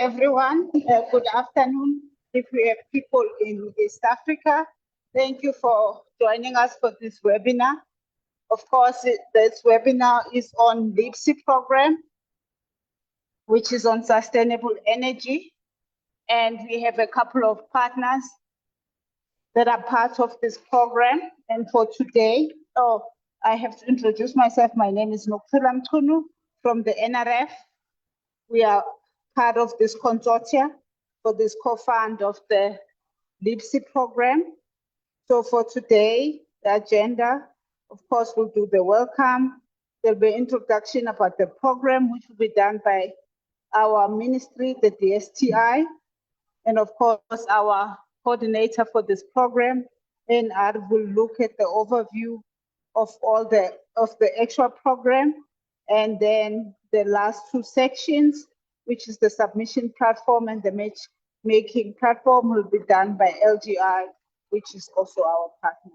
everyone. Good afternoon. If we have people in East Africa, thank you for joining us for this webinar. Of course, this webinar is on LIPSI program, which is on sustainable energy. And we have a couple of partners that are part of this program. And for today, I have to introduce myself. My name is Nokuthula Mchunu from the NRF. We are part of this consortia for this co-fund of the LIPSI program. So for today, the agenda, of course, we'll do the welcome. There'll be introduction about the program, which will be done by our ministry, the DSTI, and of course, our coordinator for this program. And I will look at the overview of the actual program. And then the last two sections, which is the submission platform and the matchmaking platform, will be done by LGI, which is also our partner.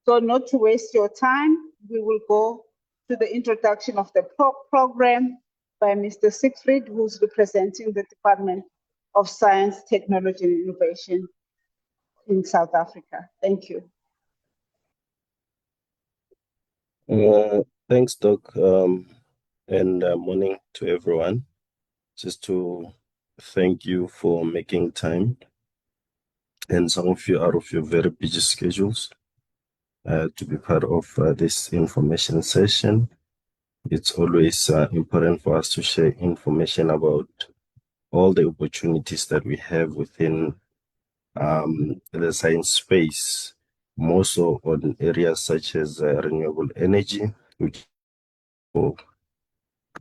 So not to waste your time, we will go to the introduction of the program by Mr. Siegfried, who's representing the Department of Science, Technology and Innovation in South Africa. Thank you. Thanks, Doc, and morning to everyone. Just to thank you for making time, and some of you out of your very busy schedules, to be part of this information session. It's always important for us to share information about all the opportunities that we have within the science space, more so on areas such as renewable energy, which for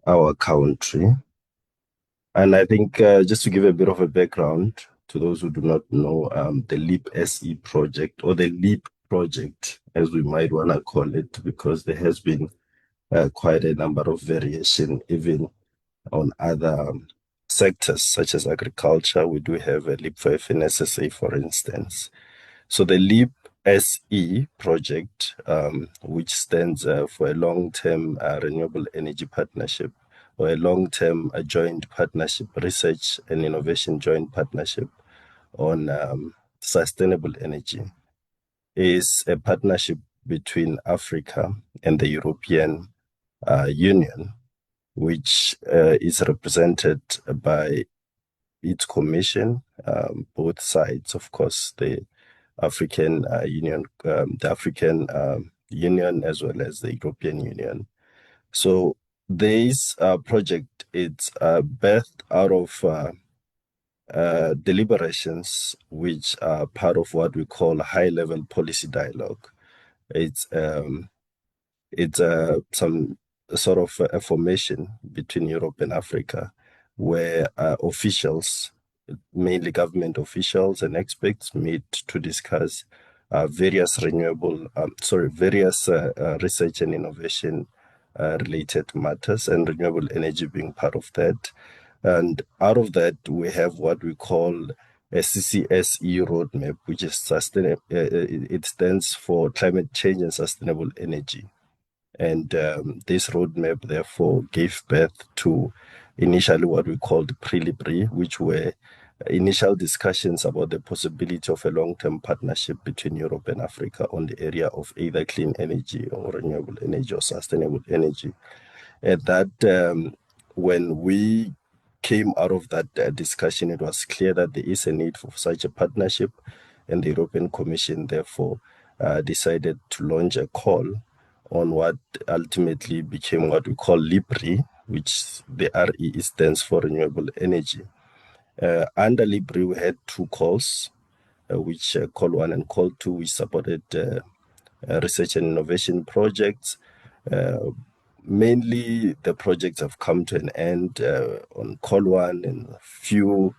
our country. And I think just to give a bit of a background to those who do not know, the LEAP SE project, or the LEAP project, as we might want to call it, because there has been quite a number of variation even on other sectors such as agriculture. We do have a LEAP for FNSSA, for instance. So the LEAP SE project, which stands for a long-term renewable energy partnership, or a long-term joint partnership, research and innovation joint partnership on sustainable energy, is a partnership between Africa and the European Union, which is represented by its commission, both sides, of course, the African Union, Union as well as the European Union. So this project is birthed out of deliberations, which are part of what we call high-level policy dialogue. It's some sort of a formation between Europe and Africa, where officials, mainly government officials and experts, meet to discuss various research and innovation related matters, and renewable energy being part of that. And out of that, we have what we call a CCSE roadmap, which is sustainable. It stands for Climate Change and Sustainable Energy. And this roadmap, therefore, gave birth to initially what we called pre-LIBRI, which were initial discussions about the possibility of a long-term partnership between Europe and Africa on the area of either clean energy or renewable energy or sustainable energy. And that when we came out of that discussion, it was clear that there is a need for such a partnership, and the European Commission therefore decided to launch a call on what ultimately became what we call LIBRI, which the RE stands for renewable energy. Under LIBRI, we had two calls, which call 1 and call 2, which supported research and innovation projects. Mainly, the projects have come to an end on call 1, and few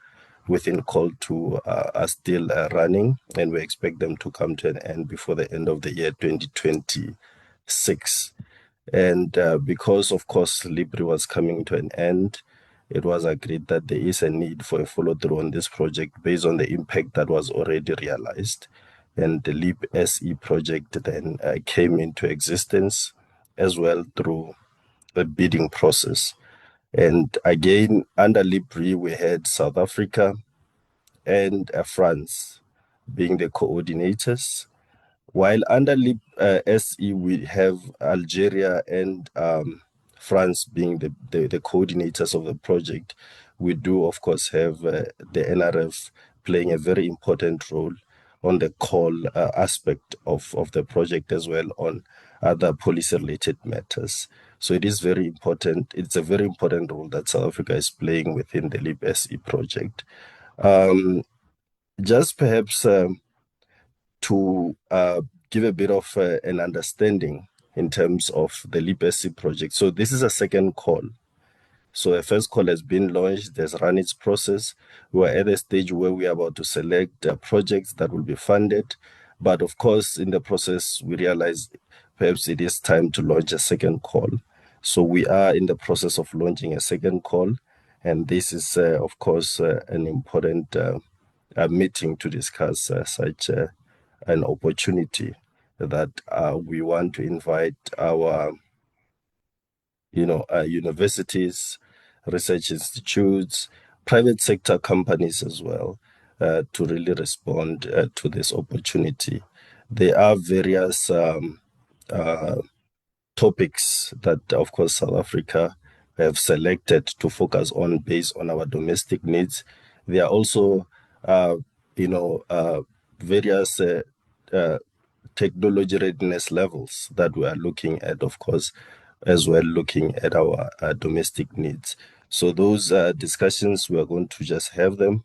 within call 2 are still running, and we expect them to come to an end before the end of the year 2026. And because, of course, LIBRI was coming to an end, it was agreed that there is a need for a follow-through on this project based on the impact that was already realized. And the LEAP SE project then came into existence as well through the bidding process. And again, under Libri, we had South Africa and France being the coordinators. While under SE, we have Algeria and France being the coordinators of the project. We do, of course, have the NRF playing a very important role on the call aspect of the project as well on other policy-related matters. So it is very important. It's a very important role that South Africa is playing within the LibSE project. Just perhaps to give a bit of an understanding in terms of the LibSE project. So this is a second call. So a first call has been launched, there's run its process. We're at a stage where we are about to select projects that will be funded. But of course, in the process, we realize perhaps it is time to launch a second call. So we are in the process of launching a second call. And this is, of course, an important meeting to discuss such an opportunity that we want to invite our universities, research institutes, private sector companies as well, to really respond to this opportunity. There are various topics that, of course, South Africa have selected to focus on based on our domestic needs. There are also, uh, various technology readiness levels that we are looking at, of course, as well looking at our domestic needs. So those discussions, we are going to just have them.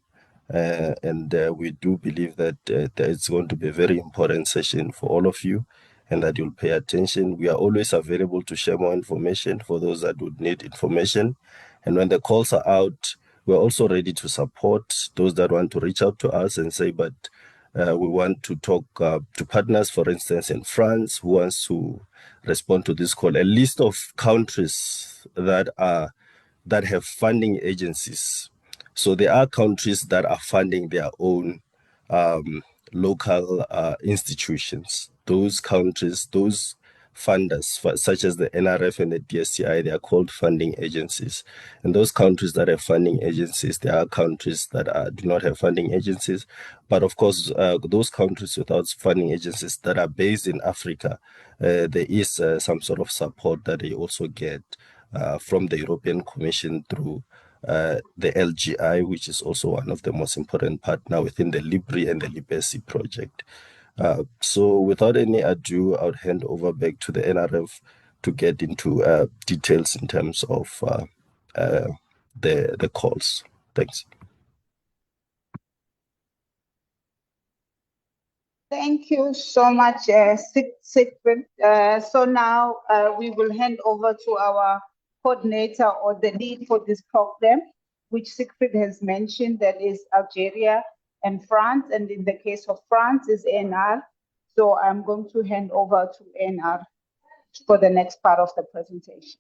And we do believe that it's going to be a very important session for all of you and that you'll pay attention. We are always available to share more information for those that would need information. And when the calls are out, we're also ready to support those that want to reach out to us and say, but we want to talk to partners, for instance, in France, who wants to respond to this call. A list of countries that have funding agencies. So there are countries that are funding their own local institutions. Those countries, those funders, such as the NRF and the DSCI, they are called funding agencies. And those countries that have funding agencies, there are countries that do not have funding agencies. But of course, those countries without funding agencies that are based in Africa, there is some sort of support that they also get from the European Commission through the LGI, which is also one of the most important partner within the Libri and the LibSE project. So without any ado, I would hand over back to the NRF to get into details in terms of the calls. Thanks. Thank you so much, Siegfried. So now we will hand over to our coordinator or the lead for this program, which Siegfried has mentioned, that is Algeria and France. And in the case of France is ANR. So I'm going to hand over to ANR for the next part of the presentation.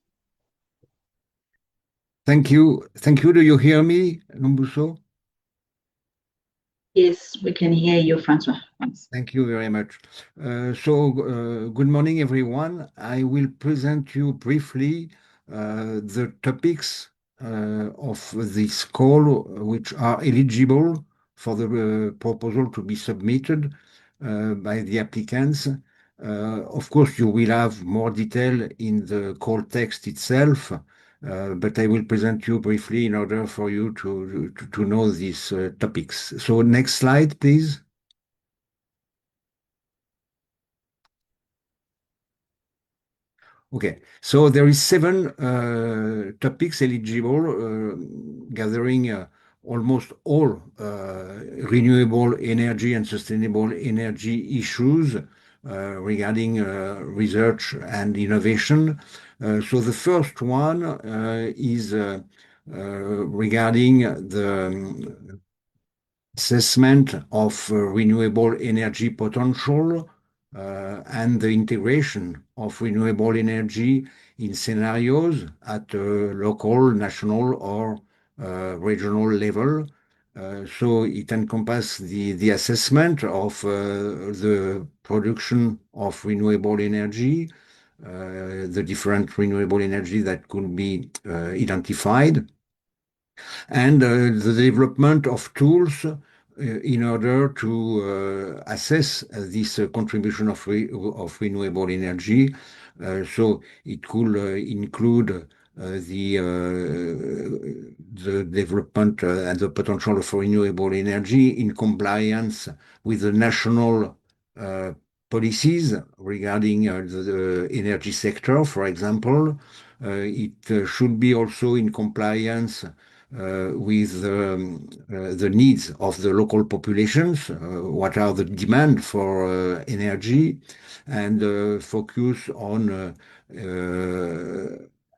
Thank you. Thank you. Do you hear me, Nombuso? Yes, we can hear you, Francois. Thanks. Thank you very much. Good morning, everyone. I will present you briefly the topics of this call, which are eligible for the proposal to be submitted by the applicants. Of course, you will have more detail in the call text itself, but I will present you briefly in order for you to know these topics. So next slide, please. Okay, so there is 7 topics eligible, gathering almost all renewable energy and sustainable energy issues regarding research and innovation. So the first one is regarding the assessment of renewable energy potential and the integration of renewable energy in scenarios at a local, national, or regional level. So it encompasses the assessment of the production of renewable energy, the different renewable energy that could be identified, and the development of tools in order to assess this contribution of renewable energy. So it could include the development and the potential of renewable energy in compliance with the national policies regarding the energy sector, for example. It should be also in compliance with the needs of the local populations, what are the demand for energy, and focus on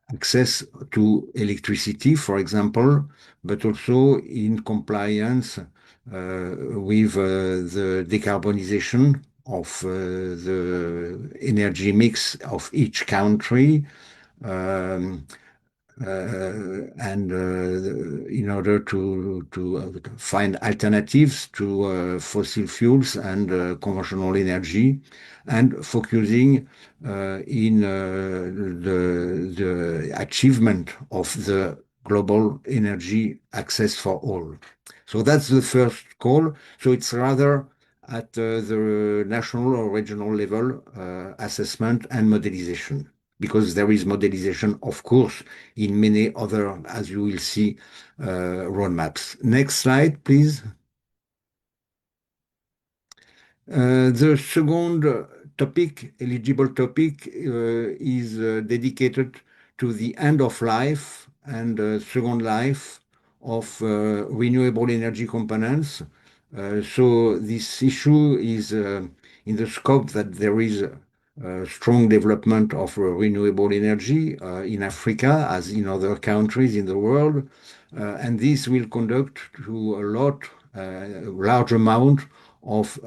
access to electricity, for example, but also in compliance with the decarbonization of the energy mix of each country. Um, and in order to find alternatives to fossil fuels and conventional energy, and focusing in the achievement of the global energy access for all. So that's the first call. So it's rather at the national or regional level assessment and modelization, because there is modelization, of course, in many other, as you will see, roadmaps. Next slide, please. The second topic, eligible topic, is dedicated to the end of life and second life of renewable energy components. So this issue is in the scope that there is strong development of renewable energy in Africa as in other countries in the world. And this will conduct to a large amount of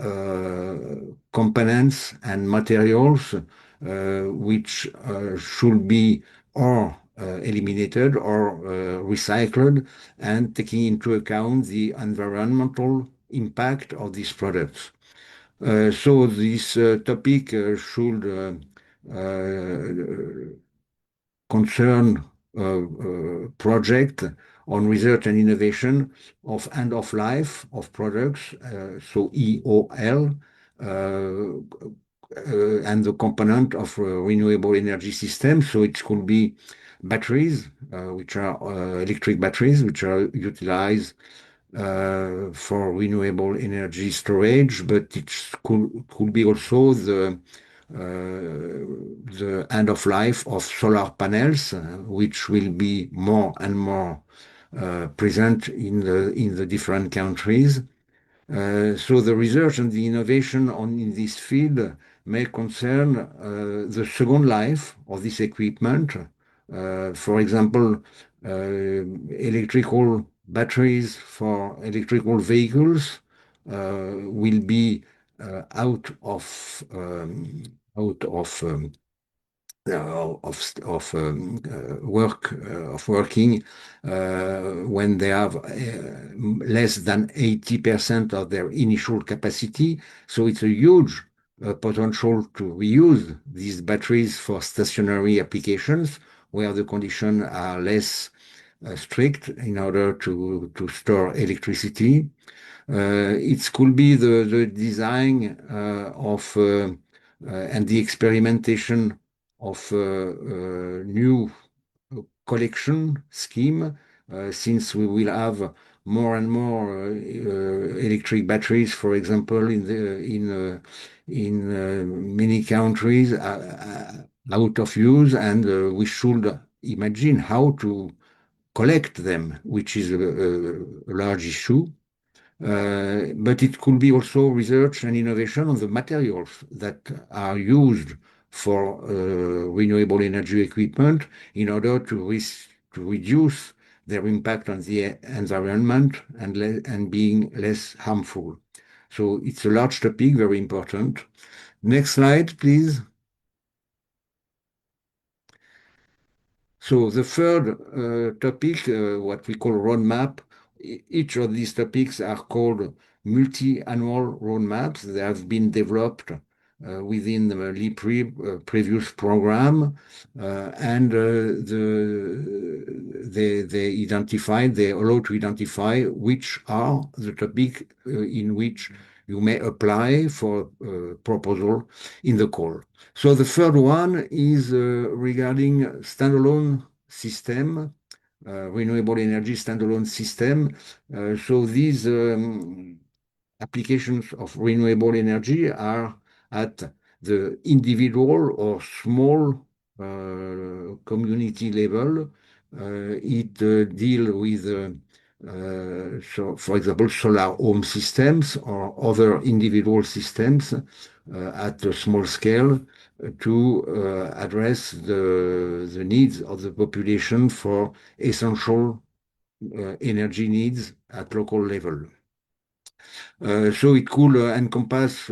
components and materials which should be or eliminated or recycled, and taking into account the environmental impact of these products. So this topic should concern project on research and innovation of end of life of products, so EOL, and the component of renewable energy systems. So it could be batteries, which are electric batteries, which are utilized for renewable energy storage, but it could be also the end of life of solar panels, which will be more and more present in the different countries. So the research and the innovation in this field may concern the second life of this equipment. For example, electrical batteries for electrical vehicles will be out of working when they have less than 80% of their initial capacity. So it's a huge potential to reuse these batteries for stationary applications where the conditions are less strict in order to store electricity. It could be the design of and the experimentation of new collection scheme, since we will have more and more electric batteries, for example, in many countries out of use, and we should imagine how to collect them, which is a large issue. But it could be also research and innovation on the materials that are used for renewable energy equipment in order to reduce their impact on the environment and being less harmful. So it's a large topic, very important. Next slide, please. So the third topic, what we call roadmap, each of these topics are called multi-annual roadmaps. They have been developed within the LIPRI previous program, and they allow to identify which are the topic in which you may apply for proposal in the call. So the third one is regarding standalone system, renewable energy standalone system. So these applications of renewable energy are at the individual or small community level. It deal with, so for example, solar home systems or other individual systems at a small scale to address the needs of the population for essential energy needs at local level. So it could encompass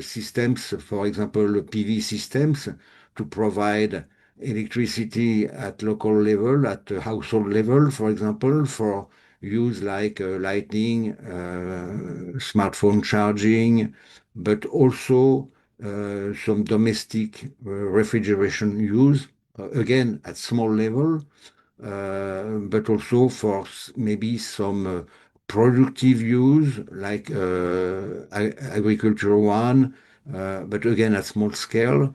systems, for example, PV systems to provide electricity at local level, at the household level, for example, for use like lighting, smartphone charging, but also some domestic refrigeration use, again at small level, but also for maybe some productive use like agriculture one, but again at small scale,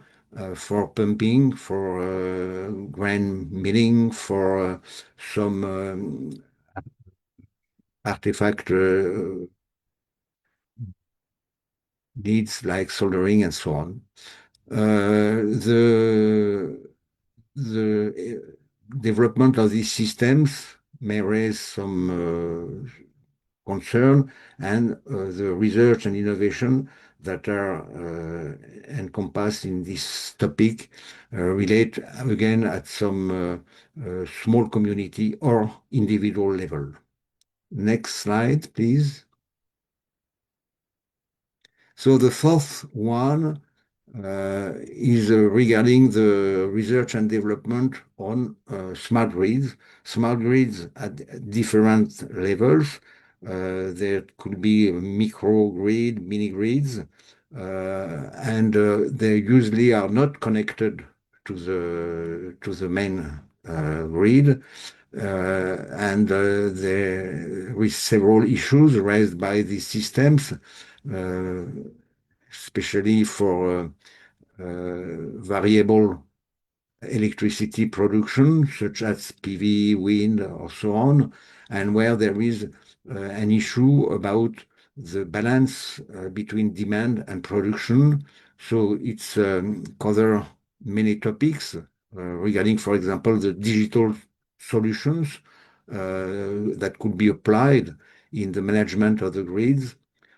for pumping, for grain milling, for some artifact needs like soldering and so on. The development of these systems may raise some concern, and the research and innovation that are encompassed in this topic relate again at some small community or individual level. Next slide, please. So the fourth one is regarding the research and development on smart grids. Smart grids at different levels. There could be micro grid, mini grids, and they usually are not connected to the main grid. And there is several issues raised by these systems, especially for variable electricity production, such as PV, wind, or so on, and where there is an issue about the balance between demand and production. So it's cover many topics regarding, for example, the digital solutions that could be applied in the management of the grids.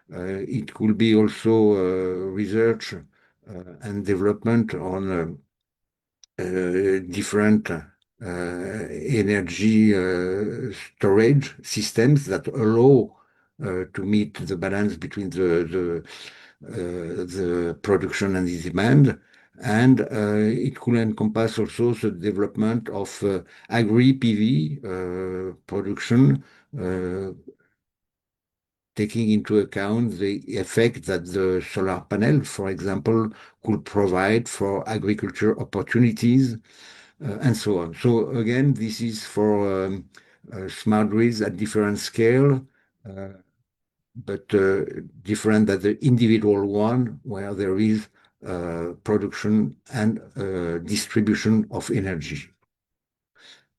It could be also research and development on different energy storage systems that allow to meet the balance between the production and the demand. And it could encompass also the development of agri-PV production, taking into account the effect that the solar panel, for example, could provide for agriculture opportunities, and so on. So again, this is for smart grids at different scale, but different than the individual one, where there is production and distribution of energy.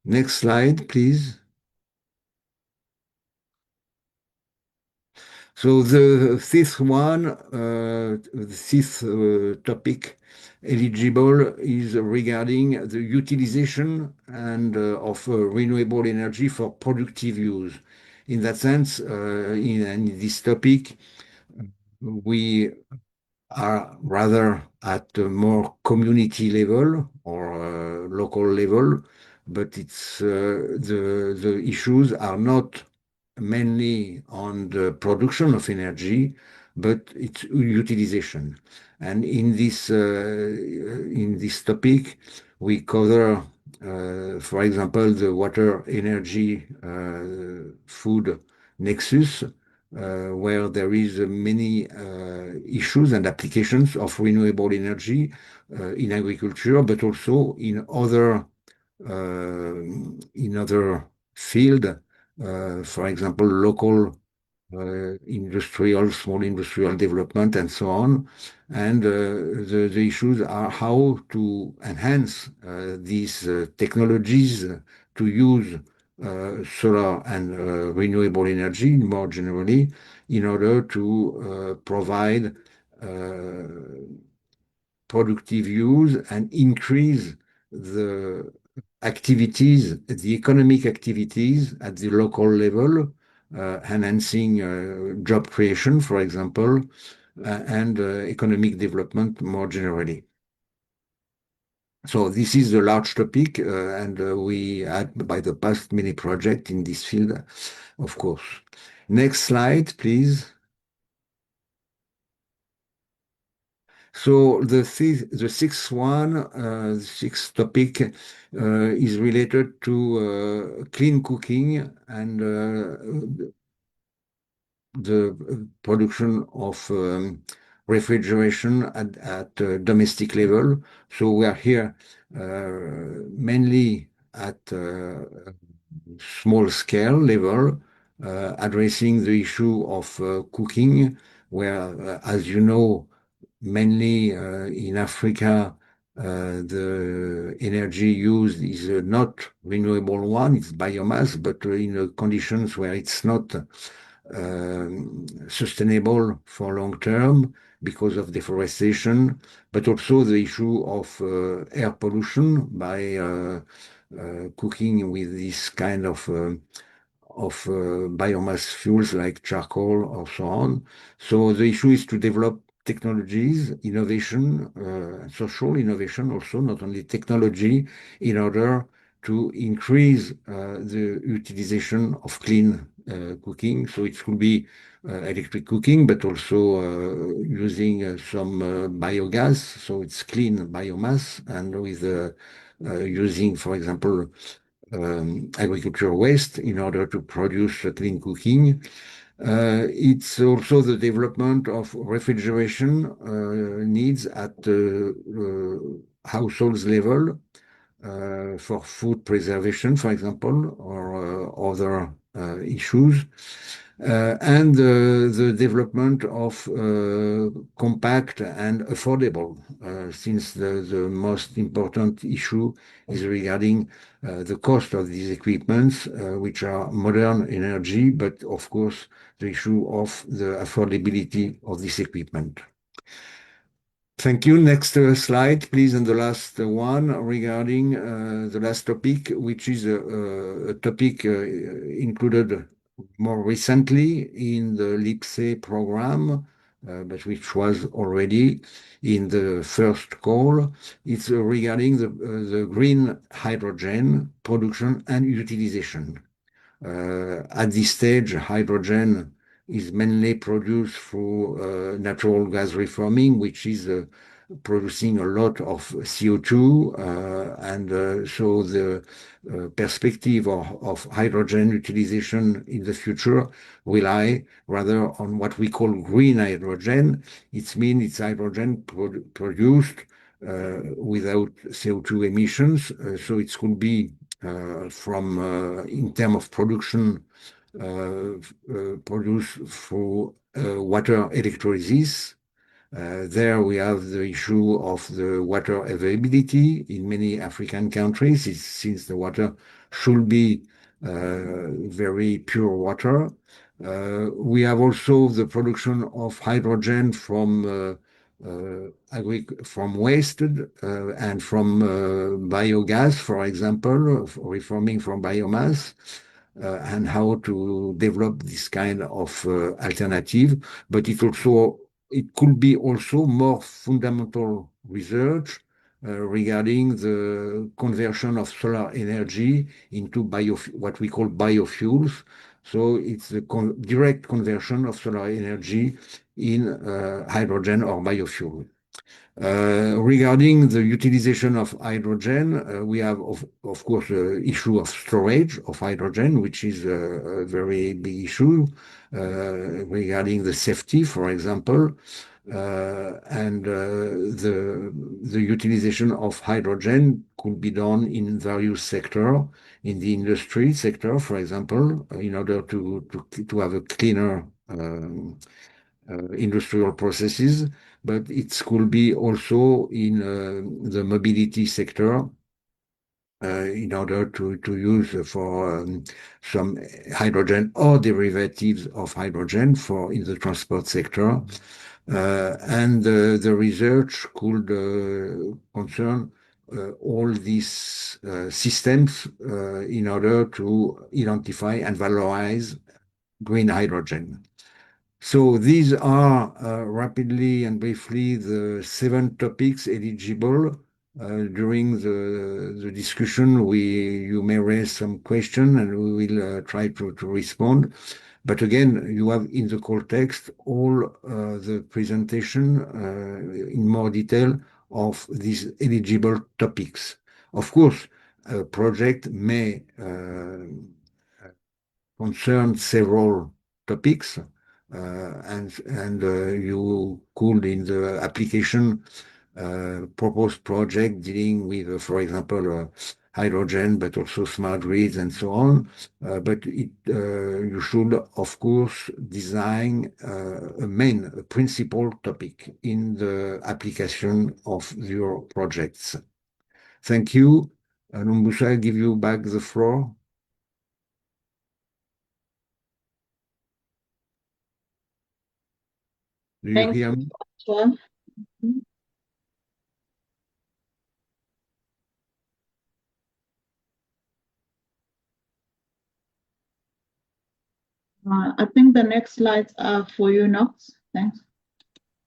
Next slide, please. So the fifth one, the fifth topic eligible is regarding the utilization and of renewable energy for productive use. In that sense, in this topic, we are rather at a more community level or local level, but it's the issues are not mainly on the production of energy, but its utilization. And in this topic, we cover, for example, the water, energy, food nexus, where there is many issues and applications of renewable energy in agriculture, but also in other field, for example, local small industrial development, and so on. And the issues are how to enhance these technologies to use solar and renewable energy more generally in order to provide productive use and increase the activities, the economic activities at the local level, enhancing job creation, for example, and economic development more generally. So this is a large topic, and we had by the past many projects in this field, of course. Next slide, please. So the sixth topic is related to clean cooking and the production of refrigeration at domestic level. So we are here mainly at small scale level, addressing the issue of cooking, where, as you know, mainly in Africa, the energy used is not renewable one, it's biomass, but in conditions where it's not sustainable for long term because of deforestation, but also the issue of air pollution by cooking with this kind of biomass fuels like charcoal or so on. So the issue is to develop technologies, innovation, social innovation also, not only technology, in order to increase the utilization of clean cooking. So it could be electric cooking, but also using some biogas. So it's clean biomass, and with using, for example, agricultural waste in order to produce clean cooking. It's also the development of refrigeration needs at households level for food preservation, for example, or other issues. And the development of compact and affordable, since the most important issue is regarding the cost of these equipments, which are modern energy, but of course the issue of the affordability of this equipment. Thank you. Next slide, please, and the last one regarding the last topic, which is a topic included more recently in the LIPSE program, but which was already in the first call. It's regarding the green hydrogen production and utilization. At this stage, hydrogen is mainly produced through natural gas reforming, which is producing a lot of CO2, and so the perspective of hydrogen utilization in the future rely rather on what we call green hydrogen. It means it's hydrogen produced without CO2 emissions, so it could be from in terms of production produced through water electrolysis. There we have the issue of the water availability in many African countries, since the water should be very pure water. We have also the production of hydrogen from waste and from biogas, for example, reforming from biomass, and how to develop this kind of alternative. But it could be also more fundamental research regarding the conversion of solar energy into what we call biofuels. So it's the direct conversion of solar energy in hydrogen or biofuel. Regarding the utilization of hydrogen, we have, of course, the issue of storage of hydrogen, which is a very big issue regarding the safety, for example, and the utilization of hydrogen could be done in various sectors, in the industry sector, for example, in order to have a cleaner industrial processes, but it could be also in the mobility sector in order to use for some hydrogen or derivatives of hydrogen for in the transport sector. And the research could concern all these systems in order to identify and valorize green hydrogen. So these are rapidly and briefly the 7 topics eligible. During the discussion, you may raise some question and we will try to respond. But again, you have in the call text all the presentation in more detail of these eligible topics. Of course, a project may concern several topics, and you could, in the application, propose project dealing with, for example, hydrogen, but also smart grids and so on. But you should, of course, design a principal topic in the application of your projects. Thank you. Numbusa, I give you back the floor. Do you Thank hear me? Sure. I think the next slides are for you, Knox. Thanks.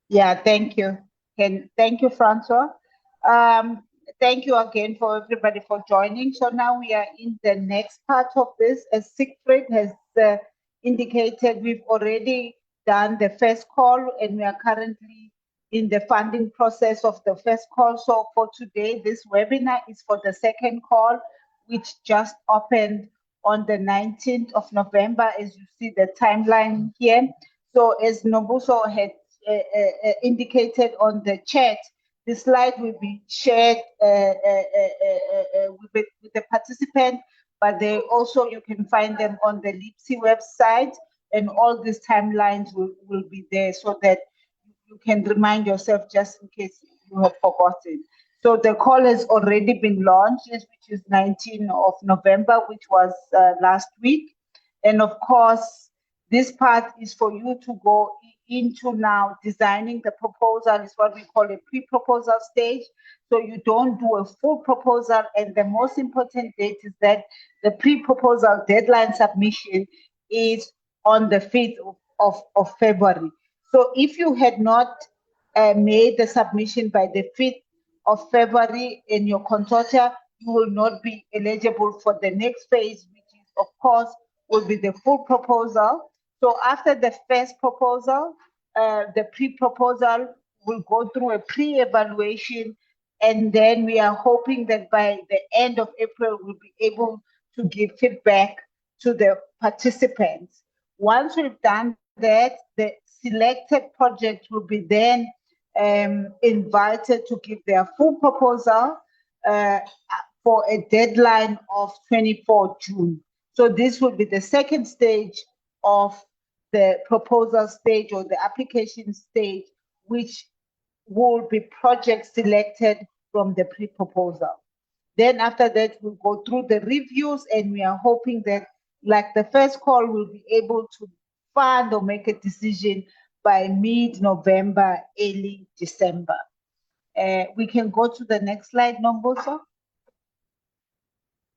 Yeah, thank you. Thank you, Francois. Thank you again for everybody for joining. So now we are in the next part of this. As Siegfried has indicated, we've already done the first call and we are currently in the funding process of the first call. So for today, this webinar is for the second call, which just opened on the 19th of November, as you see the timeline here. So as Nobuso had indicated on the chat, the slide will be shared with the participant, but they also, you can find them on the LIPSI website, and all these timelines will be there so that you can remind yourself just in case you have forgotten. So the call has already been launched, which is 19th of November, which was last week. And of course, this part is for you to go into now designing the proposal. Is what we call a pre-proposal stage. So you don't do a full proposal. And the most important date is that the pre-proposal deadline submission is on the 5th of February. So if you had not made the submission by the 5th of February in your consortia, you will not be eligible for the next phase, which is, of course, will be the full proposal. So after the first proposal, the pre-proposal will go through a pre-evaluation, and then we are hoping that by the end of April, we'll be able to give feedback to the participants. Once we've done that, the selected project will be then invited to give their full proposal for a deadline of 24 June. So this will be the second stage of the proposal stage or the application stage, which will be project selected from the pre-proposal. Then after that, we'll go through the reviews, and we are hoping that, like the first call, we'll be able to fund or make a decision by mid-November, early December. We can go to the next slide, Nombuso.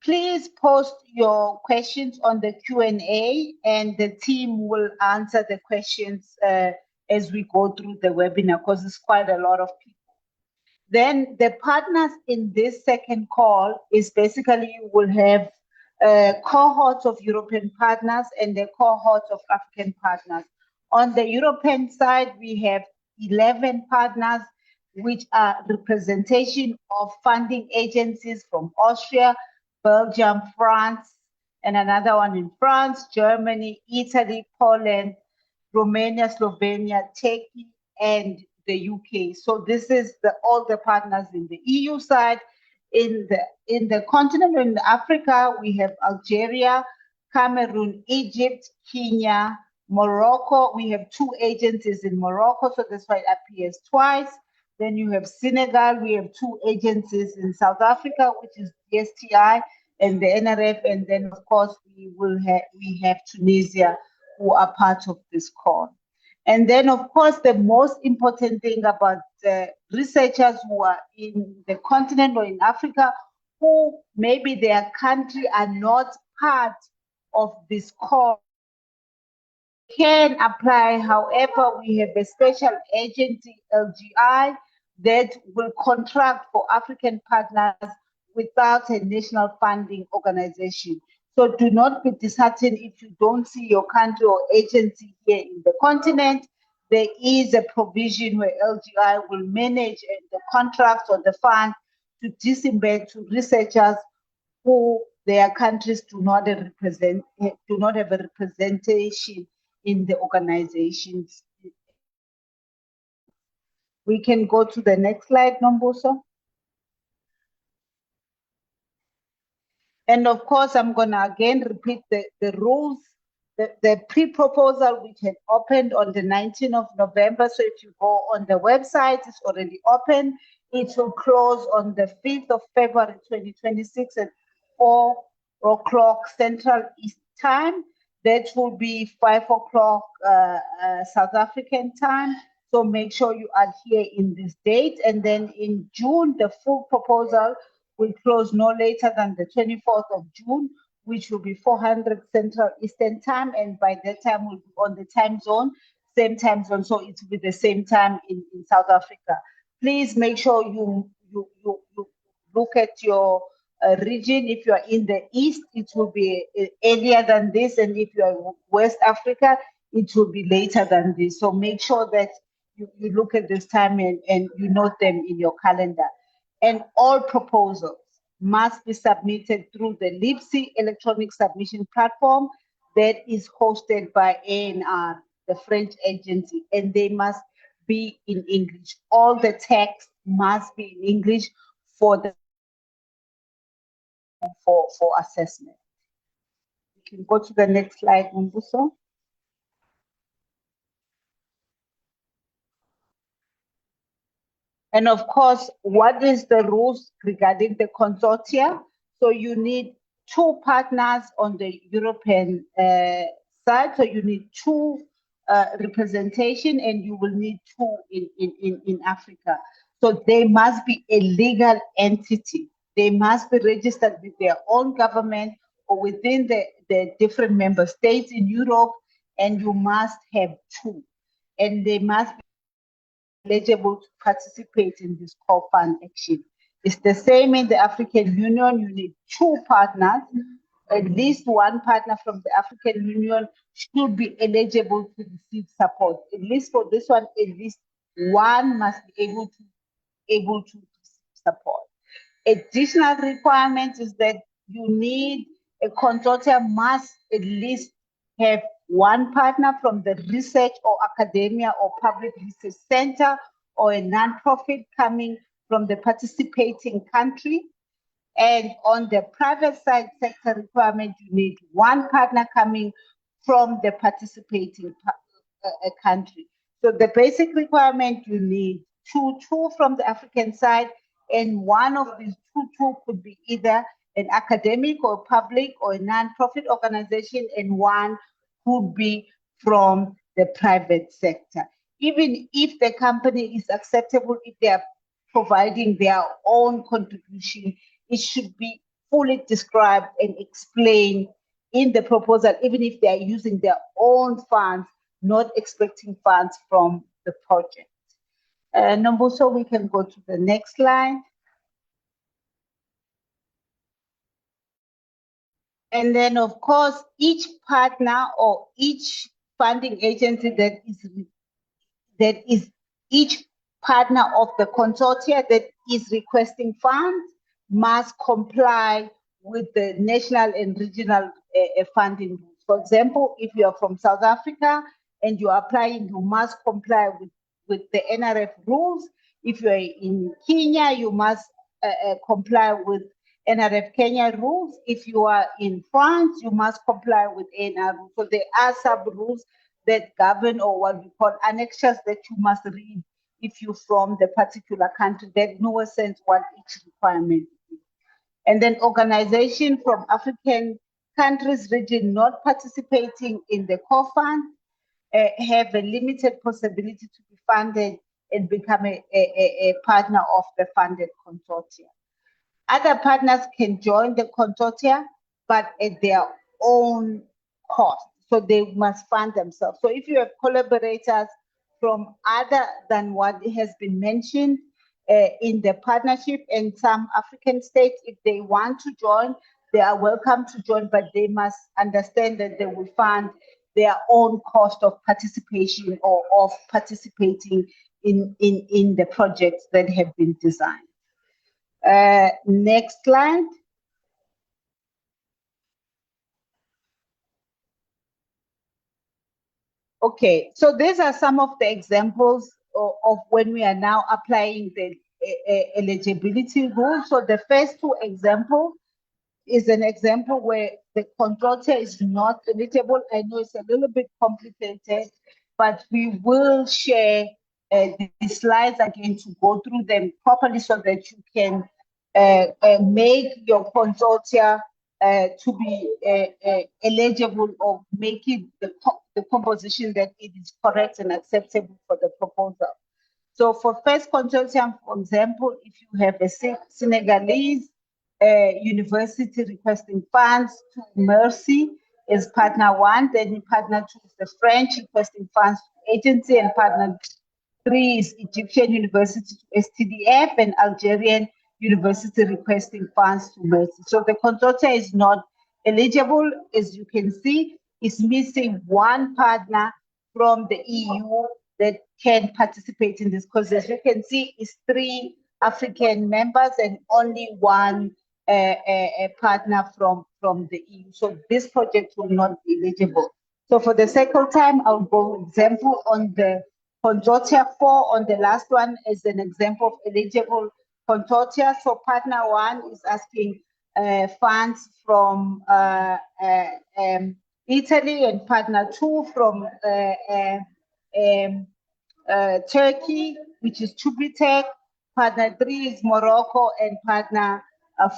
Please post your questions on the Q&A, and the team will answer the questions as we go through the webinar, because it's quite a lot of people. Then the partners in this second call is basically you will have cohorts of European partners and the cohorts of African partners. On the European side, we have 11 partners. which are representation of funding agencies from Austria, Belgium, France, and another one in France, Germany, Italy, Poland, Romania, Slovenia, Turkey, and the UK. So this is all the partners in the EU side. In the continent in Africa, we have Algeria, Cameroon, Egypt, Kenya, Morocco. We have 2 agencies in Morocco, so that's why it appears twice. Then you have Senegal. We have 2 agencies in South Africa, which is the STI and the NRF, and then of course we have Tunisia, who are part of this call. And then, of course, the most important thing about researchers who are in the continent or in Africa, who maybe their country are not part of this call, can apply. However, we have a special agency, LGI, that will contract for African partners without a national funding organization. So do not be disheartened if you don't see your country or agency here in the continent. There is a provision where LGI will manage the contracts or the fund to disembed to researchers who their countries do not have a representation in the organizations. We can go to the next slide, Nombuso. And of course, I'm going to again repeat the rules. The pre-proposal, which had opened on the 19th of November. So if you go on the website, it's already open. It will close on the 5th of February, 2026 at 4 o'clock Central East Time. That will be 5 o'clock South African time. So make sure you adhere in this date. And then in June, the full proposal will close no later than the 24th of June, which will be 400 Central Eastern Time. And by that time, we'll be on the time zone, same time zone. So it will be the same time in South Africa. Please make sure you look at your region. If you are in the East, it will be earlier than this. And if you are in West Africa, it will be later than this. So make sure that you look at this time and you note them in your calendar. And all proposals must be submitted through the LIPSI electronic submission platform that is hosted by ANR, the French agency, and they must be in English. All the text must be in English for assessment. We can go to the next slide, Mbuso. And of course, what is the rules regarding the consortia? So you need 2 partners on the European side. So you need 2 representation, and you will need 2 in Africa. So they must be a legal entity. They must be registered with their own government or within the different member states in Europe, and you must have 2. And they must be eligible to participate in this core fund action. It's the same in the African Union. You need 2 partners. At least 1 partner from the African Union should be eligible to receive support. At least for this one, at least 1 must be able to receive support. Additional requirement is that you need a consortium must at least have 1 partner from the research or academia or public research center or a nonprofit coming from the participating country. And on the private side sector requirement, you need 1 partner coming from the participating country. So the basic requirement, you need two from the African side, and one of these two could be either an academic or public or a non-profit organization, and one could be from the private sector. Even if the company is acceptable, if they are providing their own contribution, it should be fully described and explained in the proposal, even if they are using their own funds, not expecting funds from the project. Nombuso, we can go to the next slide. And then, of course, each partner or each funding agency that is each partner of the consortia that is requesting funds must comply with the national and regional funding rules. For example, if you are from South Africa and you are applying, you must comply with the NRF rules. If you are in Kenya, you must comply with NRF Kenya rules. If you are in France, you must comply with NR rules. So there are sub-rules that govern, or what we call annexures, that you must read if you're from the particular country, that know a sense what each requirement is. And then organization from African countries, region not participating in the core fund have a limited possibility to be funded and become a partner of the funded consortia. Other partners can join the consortia, but at their own cost. So they must fund themselves. So if you have collaborators from other than what has been mentioned in the partnership, and some African states, if they want to join, they are welcome to join, but they must understand that they will fund their own cost of participation or of participating in the projects that have been designed. Next slide. Okay, so these are some of the examples of when we are now applying the eligibility rules. So the first two examples is an example where the consortia is not eligible. I know it's a little bit complicated, but we will share the slides again to go through them properly so that you can make your consortia to be eligible, or make it the composition that it is correct and acceptable for the proposal. So for first consortium, for example, if you have a Senegalese university requesting funds to Mercy is partner one, then partner two is the French requesting funds to agency, and partner three is Egyptian university to STDF, and Algerian university requesting funds to Mercy. So the consortia is not eligible. As you can see, it's missing one partner from the EU that can participate in this, because as you can see, it's 3 African members and only one a partner from the EU. So this project will not be eligible. So for the second time, I'll go example on the consortia 4 on the last one as an example of eligible consortia. So partner 1 is asking funds from Italy, and partner 2 from Turkey, which is Chubitek. Partner 3 is Morocco, and partner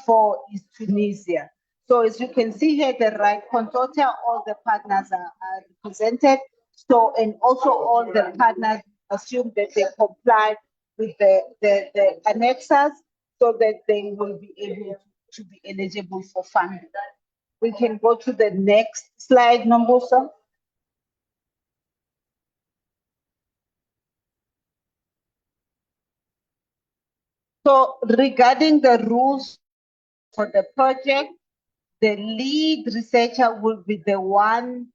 4 is Tunisia. So as you can see here, the right consortia, all the partners are represented. So, and also all the partners assume that they comply with the annexes, so that they will be able to be eligible for funding. We can go to the next slide, Nombuso. So regarding the rules for the project, the lead researcher will be the one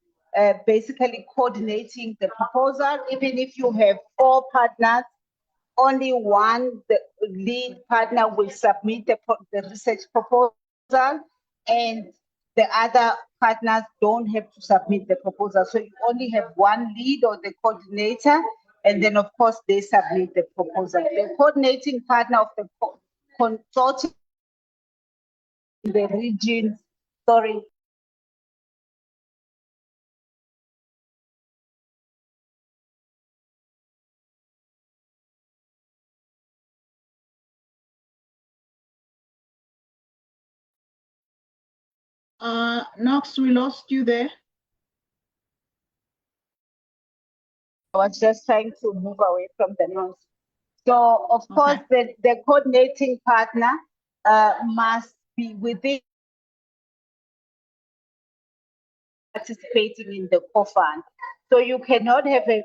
basically coordinating the proposal. Even if you have 4 partners, only one, the lead partner, will submit the research proposal, and the other partners don't have to submit the proposal. So you only have one lead or the coordinator, and then of course they submit the proposal. The coordinating partner of the consortium in the region, sorry. Knox, we lost you there. I was just trying to move away from the noise. So of course, the coordinating partner must be within participating in the co-fund. So you cannot have a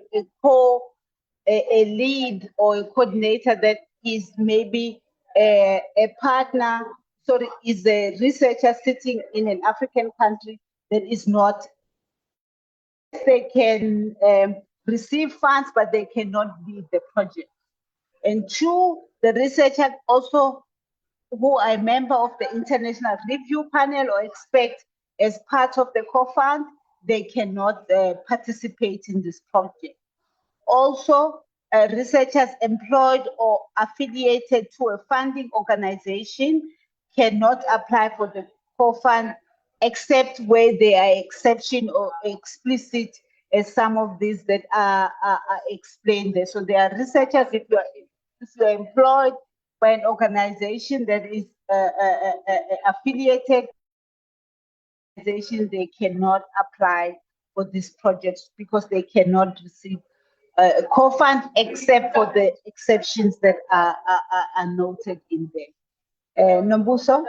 lead or a coordinator that is maybe a partner, sorry, is a researcher sitting in an African country that is not. They can receive funds, but they cannot lead the project. And two, the researchers also who are a member of the international review panel or expert as part of the co-fund, they cannot participate in this project. Also, researchers employed or affiliated to a funding organization cannot apply for the co-fund except where they are exception or explicit as some of these that are explained there. So there are researchers, if you are employed by an organization that is affiliated, they cannot apply for these projects because they cannot receive co-fund except for the exceptions that are noted in there. Nombuso?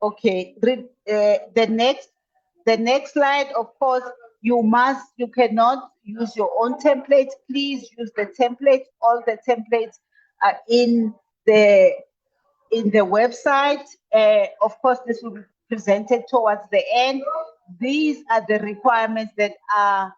Okay, the next slide, of course, you cannot use your own template. Please use the template. All the templates are in the website. Of course, this will be presented towards the end. These are the requirements that are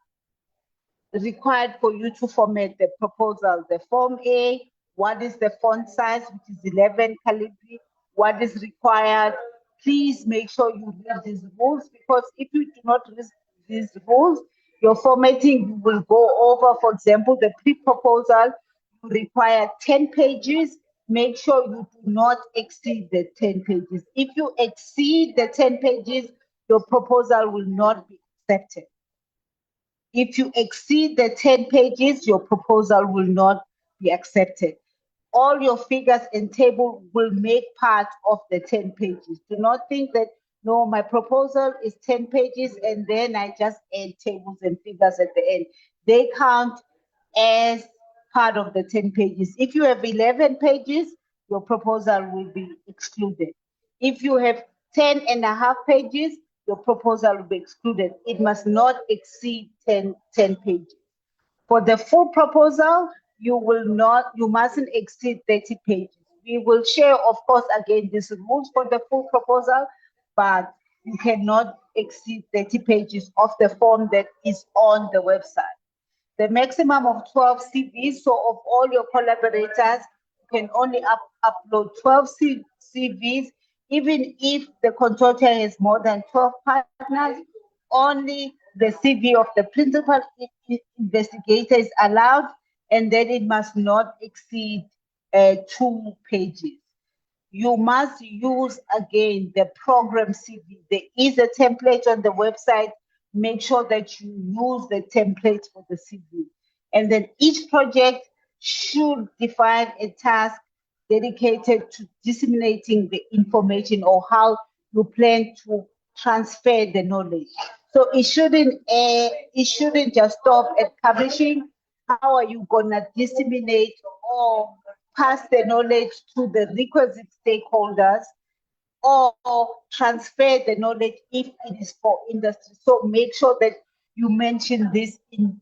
required for you to format the proposal. The Form A, what is the font size, which is 11 calibri, what is required. Please make sure you read these rules, because if you do not read these rules, your formatting will go over. For example, the pre-proposal require 10 pages. Make sure you do not exceed the 10 pages. If you exceed the 10 pages, your proposal will not be accepted. If you exceed the 10 pages, your proposal will not be accepted. All your figures and table will make part of the 10 pages. Do not think that, no, my proposal is 10 pages and then I just add tables and figures at the end. They count as part of the 10 pages. If you have 11 pages, your proposal will be excluded. If you have 10 and a half pages, your proposal will be excluded. It must not exceed 10 pages. For the full proposal, you mustn't exceed 30 pages. We will share, of course, again, these rules for the full proposal, but you cannot exceed 30 pages of the form that is on the website. The maximum of 12 CVs, so of all your collaborators, you can only upload 12 CVs. Even if the consortium has more than 12 partners, only the CV of the principal investigator is allowed, and then it must not exceed 2 pages. You must use, again, the program CV. There is a template on the website. Make sure that you use the template for the CV. And then each project should define a task dedicated to disseminating the information or how you plan to transfer the knowledge. So it shouldn't just stop at publishing. How are you gonna disseminate or pass the knowledge to the requisite stakeholders, or transfer the knowledge if it is for industry? So make sure that you mention this in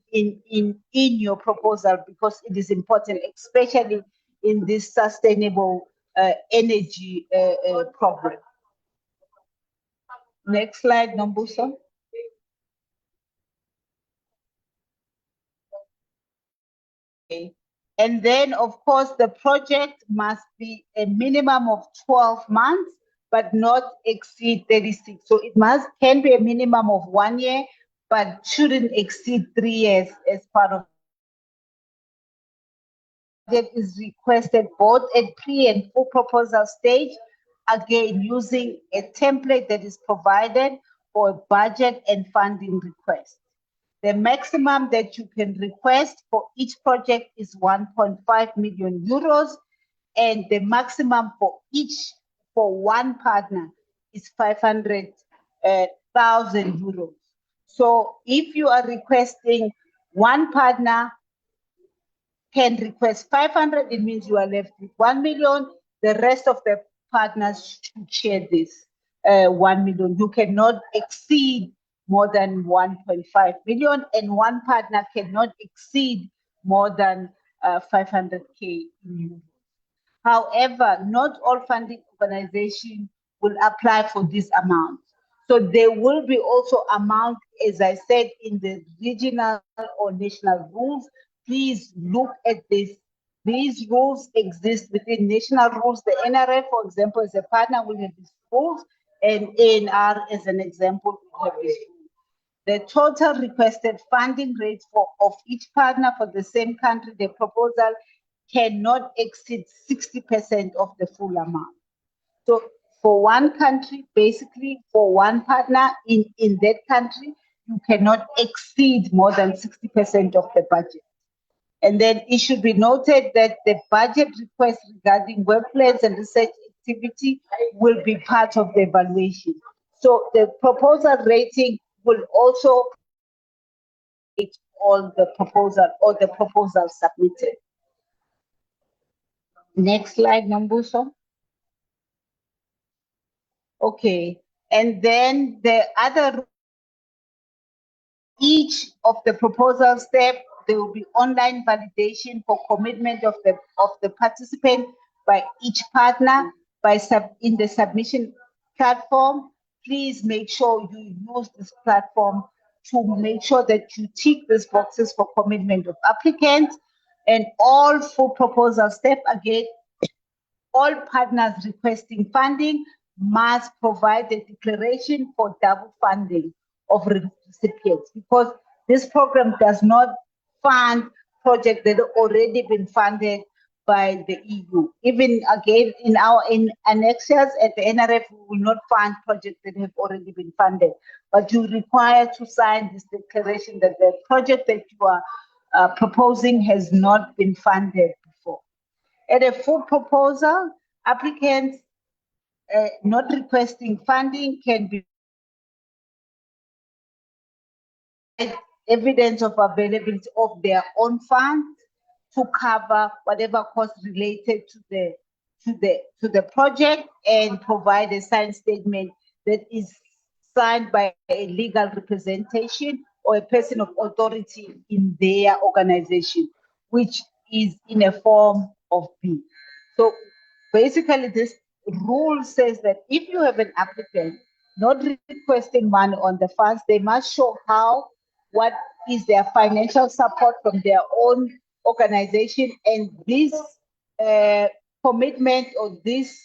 your proposal, because it is important, especially in this sustainable energy program. Next slide, Nombuso. Okay. And then, of course, the project must be a minimum of 12 months, but not exceed 36. So it can be a minimum of 1 year, but shouldn't exceed 3 years as part of it. Is requested both at pre and full proposal stage, again, using a template that is provided for a budget and funding request. The maximum that you can request for each project is 1.5 million euros, and the maximum for one partner is 500,000 euros. So if you are requesting, one partner can request 500, it means you are left with 1 million. The rest of the partners should share this 1 million. You cannot exceed more than 1.5 million, and one partner cannot exceed more than 500K. However, not all funding organizations will apply for this amount. So there will be also amount, as I said, in the regional or national rules. Please look at this. These rules exist within national rules. The NRF, for example, as a partner will have these rules, and ANR, as an example, will have these rules. The total requested funding rate of each partner for the same country, the proposal cannot exceed 60% of the full amount. So for one country, basically for one partner in that country, you cannot exceed more than 60% of the budget. And then it should be noted that the budget request regarding work plans and research activity will be part of the evaluation. So the proposal rating will also all the proposal or the proposal submitted. Next slide, Nambuso. Okay, and then the other, each of the proposal step, there will be online validation for commitment of the participant by each partner in the submission platform. Please make sure you use this platform to make sure that you tick these boxes for commitment of applicants. And all full proposal step, again, all partners requesting funding must provide a declaration for double funding of recipients, because this program does not fund projects that have already been funded by the EU. Even again, in annexures at the NRF, we will not fund projects that have already been funded, but you require to sign this declaration that the project that you are proposing has not been funded before. At a full proposal, applicants not requesting funding can be evidence of availability of their own funds to cover whatever costs related to the project, and provide a signed statement that is signed by a legal representation or a person of authority in their organization, which is in a form of B. So basically, this rule says that if you have an applicant not requesting money on the funds, they must show what is their financial support from their own organization, and this commitment or this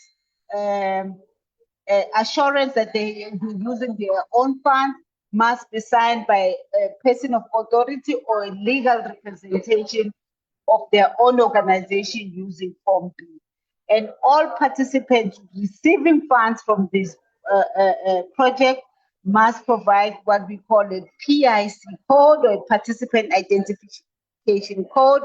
assurance that they will be using their own funds must be signed by a person of authority or a legal representation of their own organization using Form B. And all participants receiving funds from this project must provide what we call a PIC code, or a participant identification code,